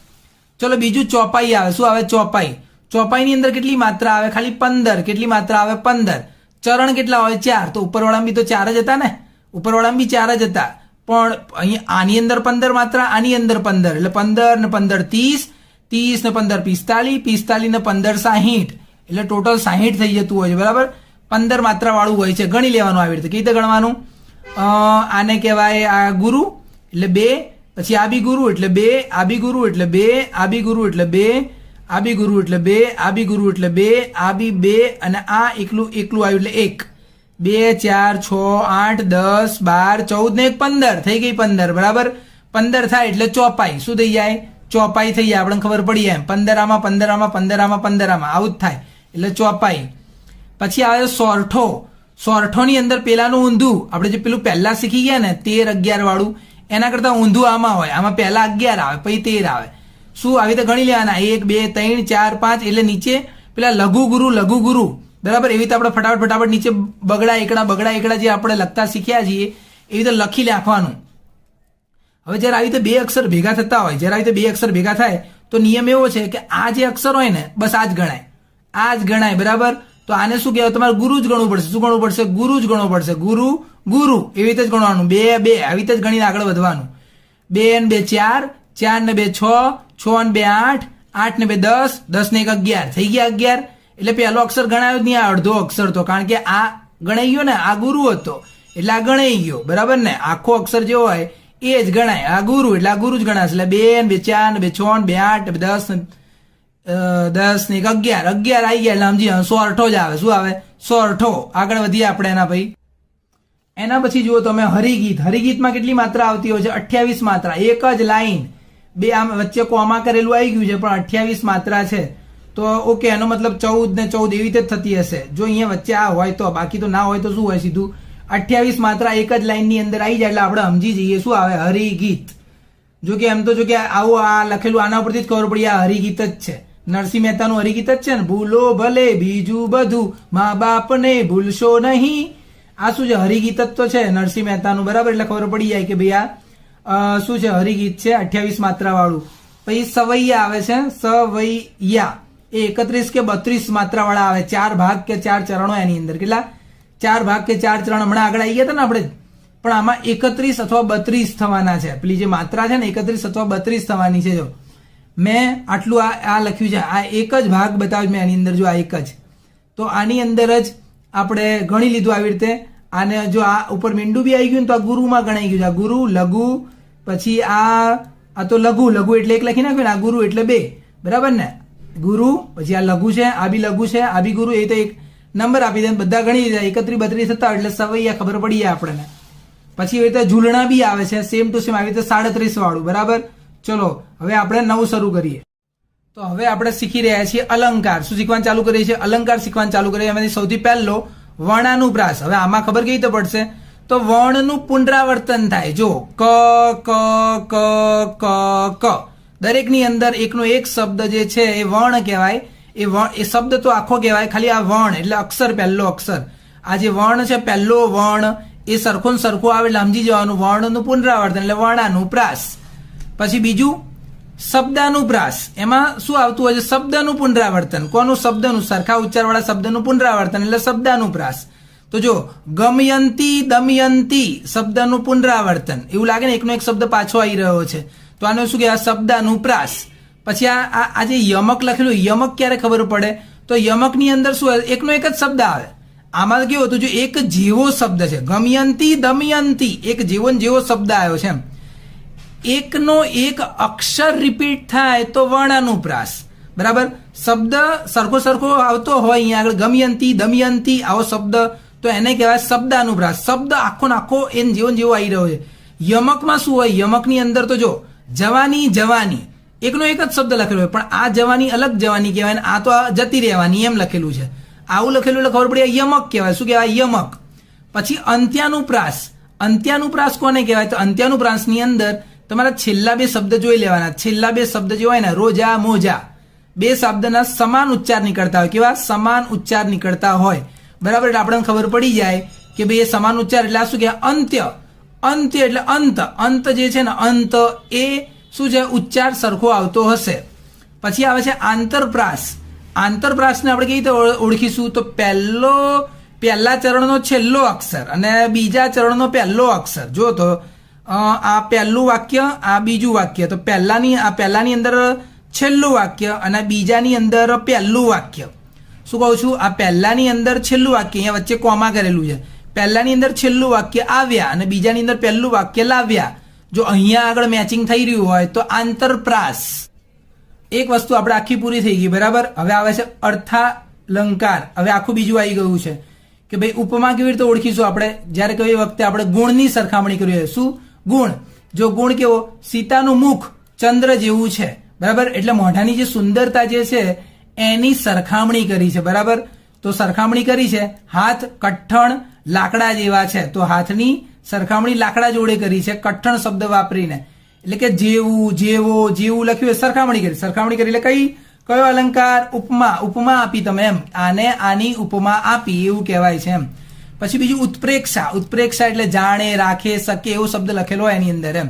ચલો બીજું ચોપાઈ આવે. શું આવે? ચોપાઈ. ચોપાઈની અંદર કેટલી માત્રા આવે? ખાલી 15. કેટલી માત્રા આવે? 15. ચરણ કેટલા હોય? 4. તો ઉપરવાળામાં બી તો 4 જ હતા ને, ઉપરવાળામાં બી 4 જ હતા. પણ અહીંયા આની અંદર 15 માત્રા, આની અંદર 15, એટલે 15 ને 15 30, 30 ને 15 45, 45 ને 15 60, એટલે ટોટલ 60 થઈ જતું હોય છે, બરાબર. 15 માત્રા વાળું હોય છે. ગણી લેવાનું આવી રીતે. કેવી રીતે ગણવાનું? આને કહેવાય આ ગુરુ એટલે 2, પછી આ બી ગુરુ એટલે 2, આ બી ગુરુ એટલે 2, આ બી ગુરુ એટલે 2, આ બી ગુરુ એટલે 2, આ બી ગુરુ એટલે 2, આ બી 2, અને આ એકલું આવ્યું એટલે 1. 2 4 6 8 10 12 14 ને 1 15 થઈ ગઈ 15, બરાબર. 15 થાય એટલે ચોપાઈ. શું થઈ જાય? ચોપાઈ થઈ જાય. આપણને ખબર પડી જાય 15 આમાં 15 આમાં 15 આમાં 15 આમાં આવું જ થાય એટલે ચોપાઈ. પછી આવે સોરઠો. સોરઠોની અંદર પેલાનું ઊંધું, આપણે જે પેલું પહેલા શીખી ગયા ને 13 11 વાળું, એના કરતા ઊંધું આમાં હોય. આમાં પહેલા 11 આવે પછી 13 આવે. શું આવી રીતે ગણી લેવાના? 1 2 3 4 5, એટલે નીચે પેલા લઘુ ગુરુ, બરાબર. એવી રીતે આપણે ફટાફટ નીચે બગડા એકડા જે આપણે લખતા શીખ્યા છીએ એવી રીતે લખી નાખવાનું. હવે જ્યારે આવી રીતે 2 અક્ષર ભેગા થતા હોય, જ્યારે આવી રીતે 2 અક્ષર ભેગા થાય તો નિયમ એવો છે કે આ જે અક્ષર હોય ને બસ આ જ ગણાય, બરાબર. તો આને શું કહેવાય? તમારે ગુરુ જ ગણવું પડશે. શું ગણવું પડશે? ગુરુ જ ગણવું પડશે. ગુરુ એવી રીતે જ ગણવાનું. 2 2 આવી રીતે જ ગણીને આગળ વધવાનું. 2 ને 2 4, 4 ને 2 6, 6 ને 2 8, 8 ને 2 10, 10 ને 1 11 થઈ ગયા 11. એટલે પહેલો અક્ષર ગણાયો જ નહીં, આ અડધો અક્ષર તો, કારણ કે આ ગણાઈ ગયો ને, આ ગુરુ હતો એટલે આ ગણાઈ ગયો, બરાબર ને. આખો અક્ષર જે હોય એ જ ગણાય. આ ગુરુ એટલે આ ગુરુ જ ગણાશે. એટલે 2 ને 2 4 ને 2 6 ને 2 8 ને 10 ને 1 11 આવી ગયા એટલે સમજી સોરઠો જ આવે. શું આવે? સોરઠો. આગળ વધીએ આપણે એના પછી. એના પછી જુઓ તમે હરિગીત. હરિગીતમાં કેટલી માત્રા આવતી હોય છે? 28 માત્રા. એક જ લાઈન, 2 આમ વચ્ચે કોમા કરેલું આવી ગયું છે પણ 28 માત્રા છે. તો ઓકે, એનો મતલબ 14 ને 14 એવી રીતે જ થતી હશે જો અહીંયા વચ્ચે આ હોય તો. બાકી તો ના હોય તો શું હોય? સીધું 28 માત્રા એક જ લાઈન ની અંદર આવી જાય એટલે આપણે સમજી જઈએ શું આવે? હરિગીત. જો કે એમ તો જો કે આવું આ લખેલું આના ઉપરથી જ ખબર પડી આ હરિગીત જ છે. નરસિંહ મહેતાનું હરિગીત જ છે ને. ભૂલો ભલે બીજું બધું, મા બાપને ભૂલશો નહીં. આ શું છે? હરિગીત જ તો છે નરસિંહ મહેતાનું, બરાબર. એટલે ખબર પડી જાય કે ભાઈ આ શું છે? હરિગીત છે 28 માત્રા વાળું. પછી સવૈયા આવે છે. સવૈયા એ 31 કે 32 માત્રા વાળા આવે. 4 ભાગ કે 4 ચરણો એની અંદર. કેટલા? 4 ભાગ કે 4 ચરણ. હમણાં આગળ આવી ગયા હતા ને આપણે, પણ આમાં 31 અથવા 32 થવાના છે. પેલી જે માત્રા છે ને 31 અથવા 32 થવાની છે. જો મેં આટલું આ લખ્યું છે, આ એક જ ભાગ બતાવ્યો મેં એની અંદર. જો આ એક જ, તો આની અંદર જ આપણે ગણી લીધું આવી રીતે. આને જો આ ઉપર મીંડું બી આવી ગયું તો આ ગુરુમાં ગણાઈ ગયું છે. આ ગુરુ, લઘુ, પછી આ તો લઘુ એટલે એક લખી નાખ્યું ને. આ ગુરુ એટલે 2, બરાબર ને. ગુરુ, પછી આ લઘુ છે, આ બી લઘુ છે, આ બી ગુરુ. એ તો એક નંબર આપી દે, બધા ગણી દીધા. 31 32 થતા એટલે સવૈયા ખબર પડી જાય આપણને. પછી એવી રીતે ઝૂલણા બી આવે છે સેમ ટુ સેમ આવી રીતે 37 વાળું, બરાબર. ચલો હવે આપણે નવું શરૂ કરીએ. તો હવે આપણે શીખી રહ્યા છીએ અલંકાર. શું શીખવાનું ચાલુ કરીએ છીએ? અલંકાર શીખવાનું ચાલુ કરીએ. એમાંથી સૌથી પહેલો વર્ણાનુપ્રાસ. હવે આમાં ખબર કેવી રીતે પડશે? તો વર્ણનું પુનરાવર્તન થાય. જો ક ક ક ક ક, દરેકની અંદર એકનો એક શબ્દ જે છે એ વર્ણ કહેવાય. એ શબ્દ તો આખો કહેવાય, ખાલી આ વર્ણ એટલે અક્ષર, પહેલો અક્ષર. આ જે વર્ણ છે પહેલો વર્ણ એ સરખો ને સરખો આવે એટલે સમજી જવાનું વર્ણનું પુનરાવર્તન એટલે વર્ણાનુપ્રાસ. પછી બીજું શબ્દાનુપ્રાસ. એમાં શું આવતું હોય છે? શબ્દનું પુનરાવર્તન. કોનું? શબ્દનું. સરખા ઉચ્ચારવાળા શબ્દનું પુનરાવર્તન એટલે શબ્દાનુપ્રાસ. તો જો ગમયંતી, દમયંતી શબ્દનું પુનરાવર્તન. એવું લાગે ને એકનો એક શબ્દ પાછો આવી રહ્યો છે, તો આને શું કહેવાય? શબ્દાનુપ્રાસ. પછી આ જે યમક લખેલું, યમક ક્યારે ખબર પડે? તો યમકની અંદર શું એકનો એક જ શબ્દ આવે. આમાં કેવું હતું? જો એક જેવો શબ્દ છે, ગમયંતી દમયંતી, એક જેવો શબ્દ આવ્યો છે એમ. એકનો એક અક્ષર રિપીટ થાય તો વર્ણાનુપ્રાસ, બરાબર. શબ્દ સરખો આવતો હોય અહીંયા આગળ ગમયંતી દમયંતી આવો શબ્દ, તો એને કહેવાય શબ્દાનુપ્રાસ. શબ્દ આખો નાખો એને જેવો આવી રહ્યો છે. યમકમાં શું હોય? યમકની અંદર તો જો જવાની જવાની એકનો એક જ શબ્દ લખેલો હોય, પણ આ જવાની અલગ જવાની કહેવાય ને આ તો જતી રહેવાની એમ લખેલું છે. આવું લખેલું એટલે ખબર પડી યમક કહેવાય. શું કહેવાય? યમક. પછી અંત્યાનુપ્રાસ. અંત્યાનુપ્રાસ કોને કહેવાય? તો અંત્યાનુપ્રાસની અંદર તમારા છેલ્લા બે શબ્દ જોઈ લેવાના. છેલ્લા બે શબ્દ જે હોય ને, રોજા મોજા, બે શબ્દના સમાન ઉચ્ચાર નીકળતા હોય. કેવા? સમાન ઉચ્ચાર નીકળતા હોય. બરાબર? એટલે આપણને ખબર પડી જાય કે ભાઈ એ સમાન ઉચ્ચાર એટલે આ શું કહેવાય? અંત્ય. અંત્ય એટલે અંત. અંત જે છે ને, અંત એ શું છે? ઉચ્ચાર સરખો આવતો હશે. પછી આવે છે આંતરપ્રાસ. આંતરપ્રાસને આપણે કેવી રીતે ઓળખીશું? તો પહેલા ચરણનો છેલ્લો અક્ષર અને બીજા ચરણનો પહેલો અક્ષર. જો તો આ પહેલું વાક્ય, આ બીજું વાક્ય. તો પહેલાની અંદર છેલ્લું વાક્ય અને બીજાની અંદર પહેલું વાક્ય. શું કહું છું? આ પહેલાની અંદર છેલ્લું વાક્ય, અહીંયા વચ્ચે કોમા કરેલું છે. પહેલાની અંદર છેલ્લું વાક્ય આવ્યા અને બીજાની અંદર પહેલું વાક્ય લાવ્યા. જો અહીંયા આગળ મેચિંગ થઈ રહ્યું હોય તો આંતરપ્રાસ. એક વસ્તુ આપણે આખી પૂરી થઈ ગઈ. બરાબર? હવે આવે છે અર્થાલંકાર. હવે આખું બીજું આવી ગયું છે કે ભાઈ ઉપમા કેવી રીતે ઓળખીશું આપણે? જ્યારે કઈ વખતે આપણે ગુણની સરખામણી કરીએ. શું? ગુણ. જો ગુણ કેવો? સીતાનું મુખ ચંદ્ર જેવું છે. બરાબર? એટલે મોઢાની જે સુંદરતા જે છે એની સરખામણી કરી છે. બરાબર? તો સરખામણી કરી છે. હાથ કઠણ લાકડા જેવા છે, તો હાથની સરખામણી લાકડા જોડે કરી છે કઠણ શબ્દ વાપરીને. એટલે કે જેવું, જેવો, જેવું લખ્યું એ સરખામણી કરી. સરખામણી કરી એટલે કયો અલંકાર? ઉપમા. ઉપમા આપી તમે એમ. આને આની ઉપમા આપી એવું કહેવાય છે એમ. પછી બીજું ઉત્પ્રેક્ષા. ઉત્પ્રેક્ષા એટલે જાણે, રાખે, શકે એવો શબ્દ લખેલો હોય એની અંદર એમ.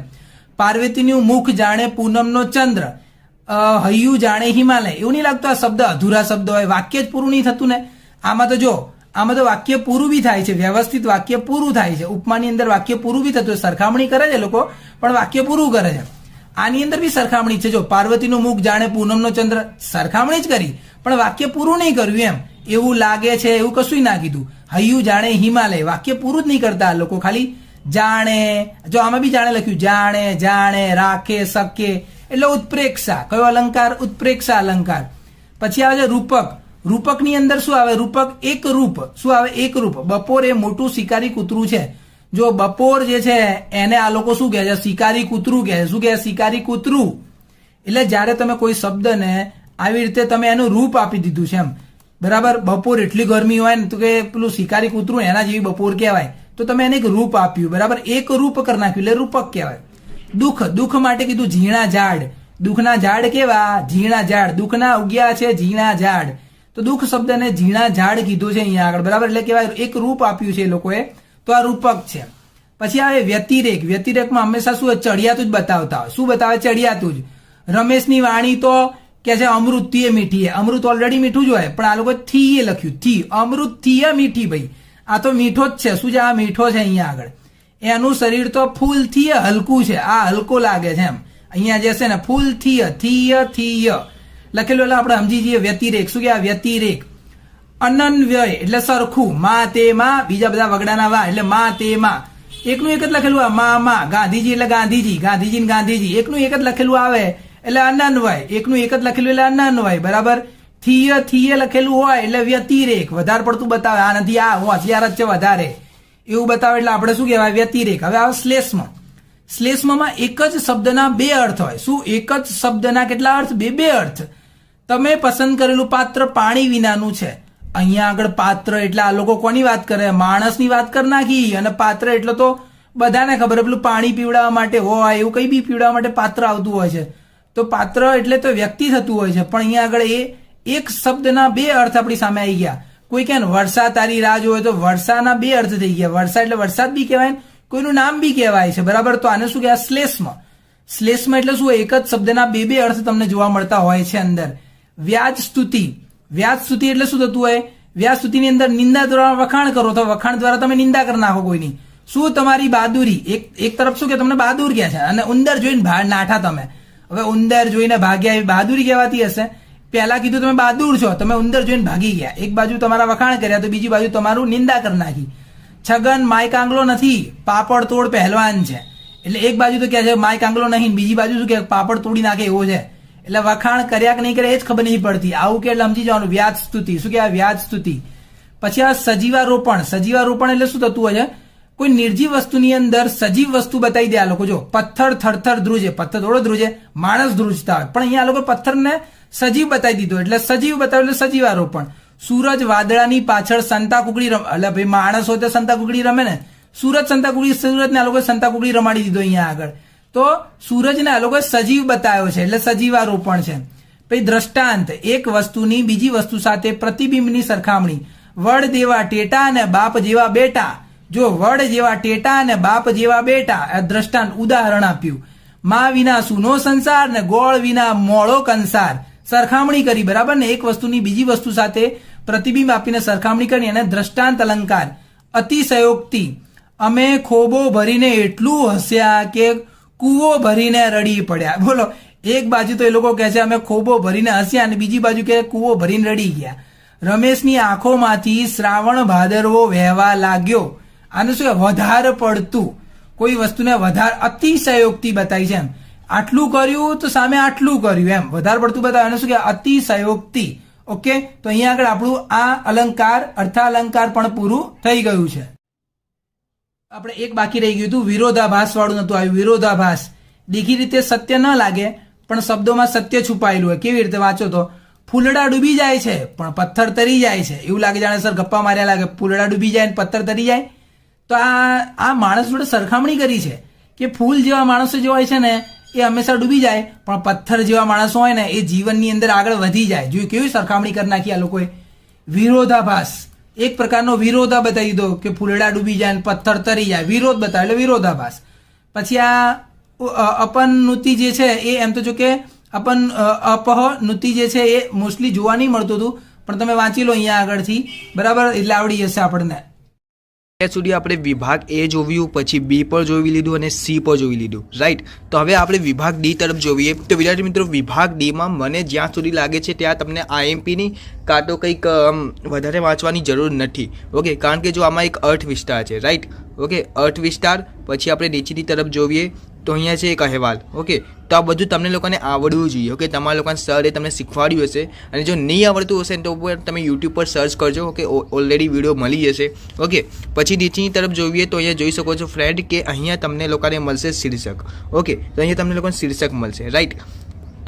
પાર્વતીનું મુખ જાણે પૂનમનો ચંદ્ર, હૈયું જાણે હિમાલય. એવું નહીં લાગતું આ શબ્દ અધૂરા શબ્દ હોય, વાક્ય જ પૂરું નહીં થતું ને? આમાં તો જો, આમાં તો વાક્ય પૂરું બી થાય છે, વ્યવસ્થિત વાક્ય પૂરું થાય છે. ઉપમાની અંદર વાક્ય પૂરું બી થતું હોય. સરખામણી કરે છે લોકો, પણ વાક્ય પૂરું કરે છે. આની અંદર બી સરખામણી છે. જો પાર્વતીનું મુખ જાણે પૂનમનો ચંદ્ર, સરખામણી જ કરી પણ વાક્ય પૂરું નહીં કર્યું એમ. એવું લાગે છે એવું કશું ના કીધું. હૈયું જાણે હિમાલય, વાક્ય પૂરું જ નહીં કરતા લોકો, ખાલી જાણે. જો આમાં બી જાણે લખ્યું, જાણે, જાણે, રાખે, શકે. એટલે ઉત્પ્રેક્ષા. કયો અલંકાર? ઉત્પ્રેક્ષા અલંકાર. પછી આવે છે રૂપક. રૂપકની અંદર શું આવે? રૂપક એક રૂપ. શું આવે? એક રૂપ. બપોર એ મોટું શિકારી કૂતરું છે. જો બપોર જે છે એને આ લોકો શું કહે છે? શિકારી કૂતરું કહે છે. શું કહે? શિકારી કૂતરું. એટલે જ્યારે તમે કોઈ શબ્દને આવી રીતે તમે એનું રૂપ આપી દીધું છે એમ. બરાબર? બપોર એટલી ગરમી હોય ને તો કે પેલું શિકારી કૂતરું એના જેવી બપોર કહેવાય. તો તમે એને એક રૂપ આપ્યું. બરાબર? એક રૂપ કરી નાખ્યું એટલે રૂપક કહેવાય. દુઃખ. દુઃખ માટે કીધું ઝીણા ઝાડ. દુઃખના ઝાડ કેવા? ઝીણા ઝાડ. દુઃખના ઉગ્યા છે ઝીણા ઝાડ. તો દુઃખ શબ્દને ઝીણા ઝાડ કીધું છે અહીંયા આગળ. બરાબર? એટલે કેવાય એક રૂપ આપ્યું છે એ લોકોએ. તો આ રૂપક છે. પછી આવે વ્યતિરેક. વ્યતિરેકમાં હંમેશા શું ચડિયાતું જ બતાવતા હોય. શું બતાવે? ચડિયાતું જ. રમેશની વાણી તો કે છે અમૃત થી મીઠી. અમૃત ઓલરેડી મીઠું જ હોય, પણ આ લોકો થી એ લખ્યું. થી અમૃત થી મીઠી. ભાઈ આ તો મીઠો જ છે. શું છે? આ મીઠો છે અહીંયા આગળ. એનું શરીર તો ફૂલ થી હલકું છે. આ હલકો લાગે છે એમ. અહીંયા જે છે ને ફૂલ થી લખેલું એટલે આપણે સમજી જઈએ. વ્યતિરેક. શું કે? વ્યતિરેક. અનન્વય એટલે સરખું. માં તે માં, બીજા બધા વગડાના વા એટલે માં તે માં. એકનું એક જ લખેલું આવે. માં. ગાંધીજી એટલે ગાંધીજી. ગાંધીજી ગાંધીજી એકનું એક જ લખેલું આવે એટલે અનન્વય. એકનું એક જ લખેલું એટલે અનન્વય. બરાબર? થી લખેલું હોય એટલે વ્યતિરેક. વધારે પડતું બતાવે. આ નથી, આ હોશિયાર જ છે વધારે એવું બતાવે એટલે આપણે શું કહેવાય? વ્યતિરેક. હવે આવે શ્લેષમ. શ્લેષમમાં એક જ શબ્દના બે અર્થ હોય. શું? એક જ શબ્દના કેટલા અર્થ? બે અર્થ. તમે પસંદ કરેલું પાત્ર પાણી વિનાનું છે. અહીંયા આગળ પાત્ર એટલે આ લોકો કોની વાત કરે? માણસની વાત કરી નાખી. અને પાત્ર એટલે તો બધાને ખબર, પેલું પાણી પીવડાવવા માટે હોય, એવું કઈ બી પીવડાવવા માટે પાત્ર આવતું હોય છે. તો પાત્ર એટલે તો વ્યક્તિ થતું હોય છે. પણ અહીંયા આગળ એ એક શબ્દના બે અર્થ આપણી સામે આવી ગયા. કોઈ કહે વર્ષા તારી રાહ જોવે તો વર્ષાના બે અર્થ થઈ ગયા. વર્ષા એટલે વરસાદ બી કહેવાય, કોઈનું નામ બી કહેવાય છે. બરાબર? તો આને શું કહેવાય? શ્લેષમ. શ્લેષમ એટલે શું? એક જ શબ્દના બે અર્થ તમને જોવા મળતા હોય છે અંદર. વ્યાજ સ્તુતિ. વ્યાજ સ્તુતિ એટલે શું થતું હોય? વ્યાજ સ્તુતિની અંદર નિંદા દ્વારા વખાણ કરો તો વખાણ દ્વારા તમે નિંદા કરી નાખો કોઈની. શું? તમારી બહાદુરી. એક તરફ શું કે તમને બહાદુર કહે છે અને ઉંદર જોઈને નાઠા તમે. હવે ઉંદર જોઈને ભાગ્યા એ બહાદુરી કહેવાતી હશે? પહેલા કીધું તમે બહાદુર છો, તમે ઉંદર જોઈને ભાગી ગયા. એક બાજુ તમારા વખાણ કર્યા તો બીજી બાજુ તમારું નિંદા કરી નાખી. છગન માય કાંગલો નથી, પાપડ તોડ પહેલવાન છે. એટલે એક બાજુ તો કહે છે માય કાંગલો નહીં, બીજી બાજુ શું કે પાપડ તોડી નાખે એવો છે. એટલે વખાણ કર્યા કે નહીં કર્યા એ જ ખબર નહીં પડતી. આવું કે એટલે સમજી જવાનું. વ્યાજ સ્તુતિ. શું કહેવાય? વ્યાજ સ્તુતિ. પછી આ સજીવારોપણ. સજીવારોપણ એટલે શું થતું હોય છે? કોઈ નિર્જીવ વસ્તુની અંદર સજીવ વસ્તુ બતાવી દે આ લોકો. જો પથ્થર થરથર ધ્રુજે, પથ્થર થોડો ધ્રુજે, માણસ ધ્રુજતા હોય, પણ અહીંયા આ લોકો પથ્થરને સજીવ બતાવી દીધો એટલે સજીવ બતાવ્યું એટલે સજીવારોપણ. સૂરજ વાદળાની પાછળ સંતાકુકડી એટલે ભાઈ માણસ હોય તો સંતાકુકડી રમે ને, સૂરજને આ લોકોએ સંતાકુકડી રમાડી દીધો અહીંયા આગળ. તો સૂરજને આ લોકોએ સજીવ બતાવ્યો છે, એટલે સજીવારોપણ છે. પછી દ્રષ્ટાંત, એક વસ્તુની બીજી વસ્તુ સાથે પ્રતિબિંબની સરખામણી. વડ જેવા ટેટા અને બાપ જેવા બેટા. જો વડ જેવા ટેટા અને બાપ જેવા બેટા, આ દ્રષ્ટાંત ઉદાહરણ આપ્યું. માં વિના સૂનો સંસાર ને ગોળ વિના મોળો કંસાર. સરખામણી કરી, બરાબર ને, એક વસ્તુની બીજી વસ્તુ સાથે પ્રતિબિંબ આપીને સરખામણી કરી અને દ્રષ્ટાંત અલંકાર. અતિશયોક્તિ, અમે ખોબો ભરીને એટલું હસ્યા કે કૂવો ભરીને રડી પડ્યા. બોલો, એક બાજુ તો એ લોકો કહે છે અમે ખોબો ભરીને હસ્યા અને બીજી બાજુ કે કૂવો ભરીને રડી ગયા. રમેશની આંખોમાંથી શ્રાવણ ભાદરવો વહેવા લાગ્યો. આને શું કહેવાય? વધારે પડતું, કોઈ વસ્તુને વધારે અતિશયોક્તિ બતાવી છે એમ. આટલું કર્યું તો સામે આટલું કર્યું એમ, વધારે પડતું બતાવ્યું. એને શું કહેવાય? અતિશયોક્તિ. ઓકે, તો અહીંયા આગળ આપણું આ અલંકાર, અર્થાલંકાર પણ પૂરું થઈ ગયું છે. આપણે એક બાકી રહી ગયું હતું, વિરોધાભાસ વાળું નતું આવ્યું. વિરોધાભાસ, દેખી રીતે સત્ય ન લાગે પણ શબ્દોમાં સત્ય છુપાયેલું હોય. કેવી રીતે? વાંચો તો, ફૂલડા ડૂબી જાય છે પણ પથ્થર તરી જાય છે. એવું લાગે જાણે સર ગપ્પા માર્યા લાગે, ફૂલડા ડૂબી જાય ને પથ્થર તરી જાય. તો આ માણસ જોડે સરખામણી કરી છે કે ફૂલ જેવા માણસો જે હોય છે ને એ હંમેશા ડૂબી જાય, પણ પથ્થર જેવા માણસો હોય ને એ જીવનની અંદર આગળ વધી જાય. જોયું કેવી સરખામણી કરી નાખી આ લોકોએ. વિરોધાભાસ, એક પ્રકારનો વિરોધા બતાવી દો કે ફૂલડા ડૂબી જાય ને પથ્થર તરી જાય, વિરોધ બતાવે એટલે વિરોધાભાસ. પછી આ અપનનુતિ જે છે એ એમ તો જો કે અપહનુતિ જે છે એ મોસ્ટલી જોવા નહીં મળતું હતું, પણ તમે વાંચી લો અહીંયા આગળથી, બરાબર, એટલે આવડી જશે આપણને. ત્યાં સુધી આપણે વિભાગ એ જોવ્યું, પછી બી પર જોઈ લીધું અને સી પર જોઈ લીધું, રાઈટ. તો હવે આપણે વિભાગ ડી તરફ જોઈએ. તો વિદ્યાર્થી મિત્રો, વિભાગ ડીમાં મને જ્યાં સુધી લાગે છે ત્યાં તમને આઈએમપીની કાં તો કંઈક વધારે વાંચવાની જરૂર નથી. ઓકે, કારણ કે જો આમાં એક અર્થ વિસ્તાર છે, રાઈટ. ઓકે, અર્થ વિસ્તાર. પછી આપણે નીચેની તરફ જોઈએ તો અહીંયા છે એક અહેવાલ. ઓકે, તો આ બધું તમને લોકોને આવડવું જોઈએ. ઓકે, તમારા લોકોને સરે તમને શીખવાડ્યું હશે, અને જો નહીં આવડતું હશે તો તમે યુટ્યુબ પર સર્ચ કરજો. ઓકે, ઓલરેડી વિડીયો મળી જશે. ઓકે, પછી નીચેની તરફ જોઈએ તો અહીંયા જોઈ શકો છો ફ્રેન્ડ કે અહીંયા તમને લોકોને મળશે શીર્ષક. ઓકે, તો અહીંયા તમને લોકોને શીર્ષક મળશે, રાઈટ.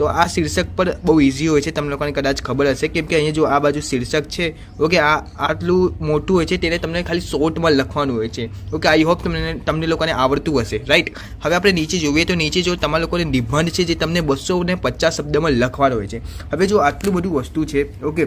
તો આ શીર્ષક પર બહુ ઇઝી હોય છે, તમને લોકોને કદાચ ખબર હશે, કેમ કે અહીંયા જો આ બાજુ શીર્ષક છે. ઓકે, આ આટલું મોટું હોય છે, તેને તમને ખાલી શોર્ટમાં લખવાનું હોય છે. ઓકે, આઈ હોપ તમને લોકોને આવડતું હશે, રાઈટ. હવે આપણે નીચે જોઈએ તો નીચે જો તમારા લોકોને નિબંધ છે જે તમને 250 શબ્દમાં લખવાનો હોય છે. હવે જો આટલું બધું વસ્તુ છે, ઓકે,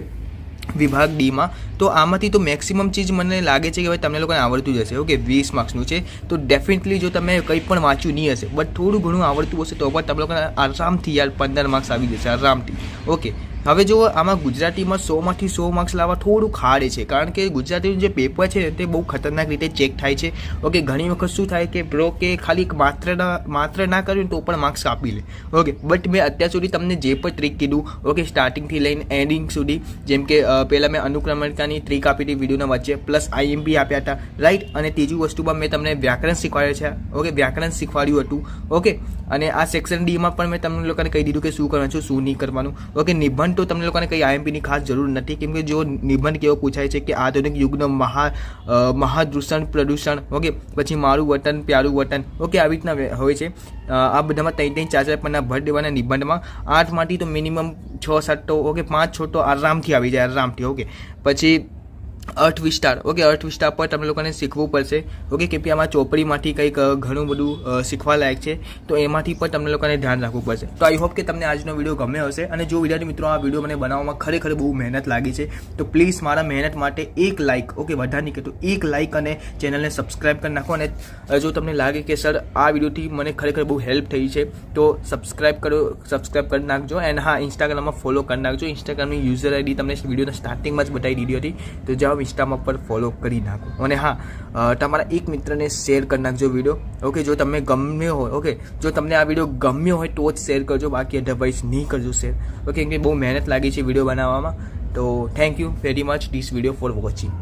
વિભાગ ડીમાં, તો આમાંથી તો મેક્સિમમ ચીજ મને લાગે છે કે ભાઈ તમને લોકોને આવડતું જ હશે. ઓકે, 20 માર્ક્સનું છે, તો ડેફિનેટલી જો તમે કંઈ પણ વાંચ્યું નહીં હશે બટ થોડું ઘણું આવડતું હશે તો પણ તમે લોકોને આરામથી 15 માર્ક્સ આવી જશે, આરામથી. ઓકે, હવે જો આમાં ગુજરાતીમાં 100માંથી 100 માર્ક્સ લાવવા થોડું ખાડે છે, કારણ કે ગુજરાતીનું જે પેપર છે તે બહુ ખતરનાક રીતે ચેક થાય છે. ઓકે, ઘણી વખત શું થાય કે બ્રો કે ખાલી માત્ર ના કર્યું તો પણ માર્ક્સ આપી લે. ઓકે, બટ મેં અત્યાર સુધી તમને જે પણ ટ્રીક કીધું, ઓકે, સ્ટાર્ટિંગથી લઈને એન્ડિંગ સુધી, જેમ કે પહેલાં મેં અનુક્રમણિકાની ટ્રીક આપી હતી વિડીયોના વચ્ચે, પ્લસ આઈએમપી આપ્યા હતા, રાઈટ. અને ત્રીજી વસ્તુમાં મેં તમને વ્યાકરણ શીખવાડ્યું છે. ઓકે, વ્યાકરણ શીખવાડ્યું હતું. ઓકે, અને આ સેક્શન ડીમાં પણ મેં તમને લોકોને કહી દીધું કે શું કરવાનું છે, શું નહીં કરવાનું. ઓકે, નિબંધ તો તમને લોકોને કંઈ આઈએમપીની ખાસ જરૂર નથી, કેમ કે જો નિબંધ કેવો પૂછાય છે કે આધુનિક યુગનો મહાદૂષણ પ્રદૂષણ. ઓકે, પછી મારું વતન પ્યારું વતન. ઓકે, આવી રીતના હોય છે. આ બધામાં 3-4 પન્ના ભર દેવાના નિબંધમાં. 8માંથી તો મિનિમમ 6-7 તો, ઓકે, 5-6 તો આરામથી આવી જાય, આરામથી. ઓકે, પછી અર્થ વિસ્તાર. ઓકે, અર્થ વિસ્તાર પર તમને લોકોને શીખવું પડશે. ઓકે, કેમ કે આમાં ચોપડીમાંથી કંઈક ઘણું બધું શીખવા લાયક છે, તો એમાંથી પણ તમને લોકોને ધ્યાન રાખવું પડશે. તો આઈ હોપ કે તમને આજનો વિડીયો ગમ્યો હશે. અને જો વિદ્યાર્થી મિત્રો આ વિડીયો મને બનાવવામાં ખરેખર બહુ મહેનત લાગી છે, તો પ્લીઝ મારા મહેનત માટે એક લાઇક, ઓકે, વધારે નહીં કહેતો, એક લાઇક અને ચેનલને સબસ્ક્રાઈબ કરી નાખો. અને જો તમને લાગે કે સર આ વિડીયોથી મને ખરેખર બહુ હેલ્પ થઈ છે તો સબસ્ક્રાઈબ કરી નાખજો. એન્ડ હા, ઇન્સ્ટાગ્રામમાં ફોલો કરી નાખજો. ઇન્સ્ટાગ્રામની યુઝર આઈડી તમને વિડીયોના સ્ટાર્ટિંગમાં જ બતાવી દીધી હતી, તો જાઓ ઇન્સ્ટામાં પર ફોલો કરી નાખો. અને હા, તમારા એક મિત્રને શેર કરી નાખજો વિડીયો. ઓકે, જો તમને ગમ્યો હોય, ઓકે, જો તમને આ વિડીયો ગમ્યો હોય તો જ શેર કરજો, બાકી અધરવાઇઝ નહીં કરજો શેર. ઓકે, કેમ કે બહુ મહેનત લાગી છે વિડીયો બનાવવામાં. તો thank you very much this video for watching.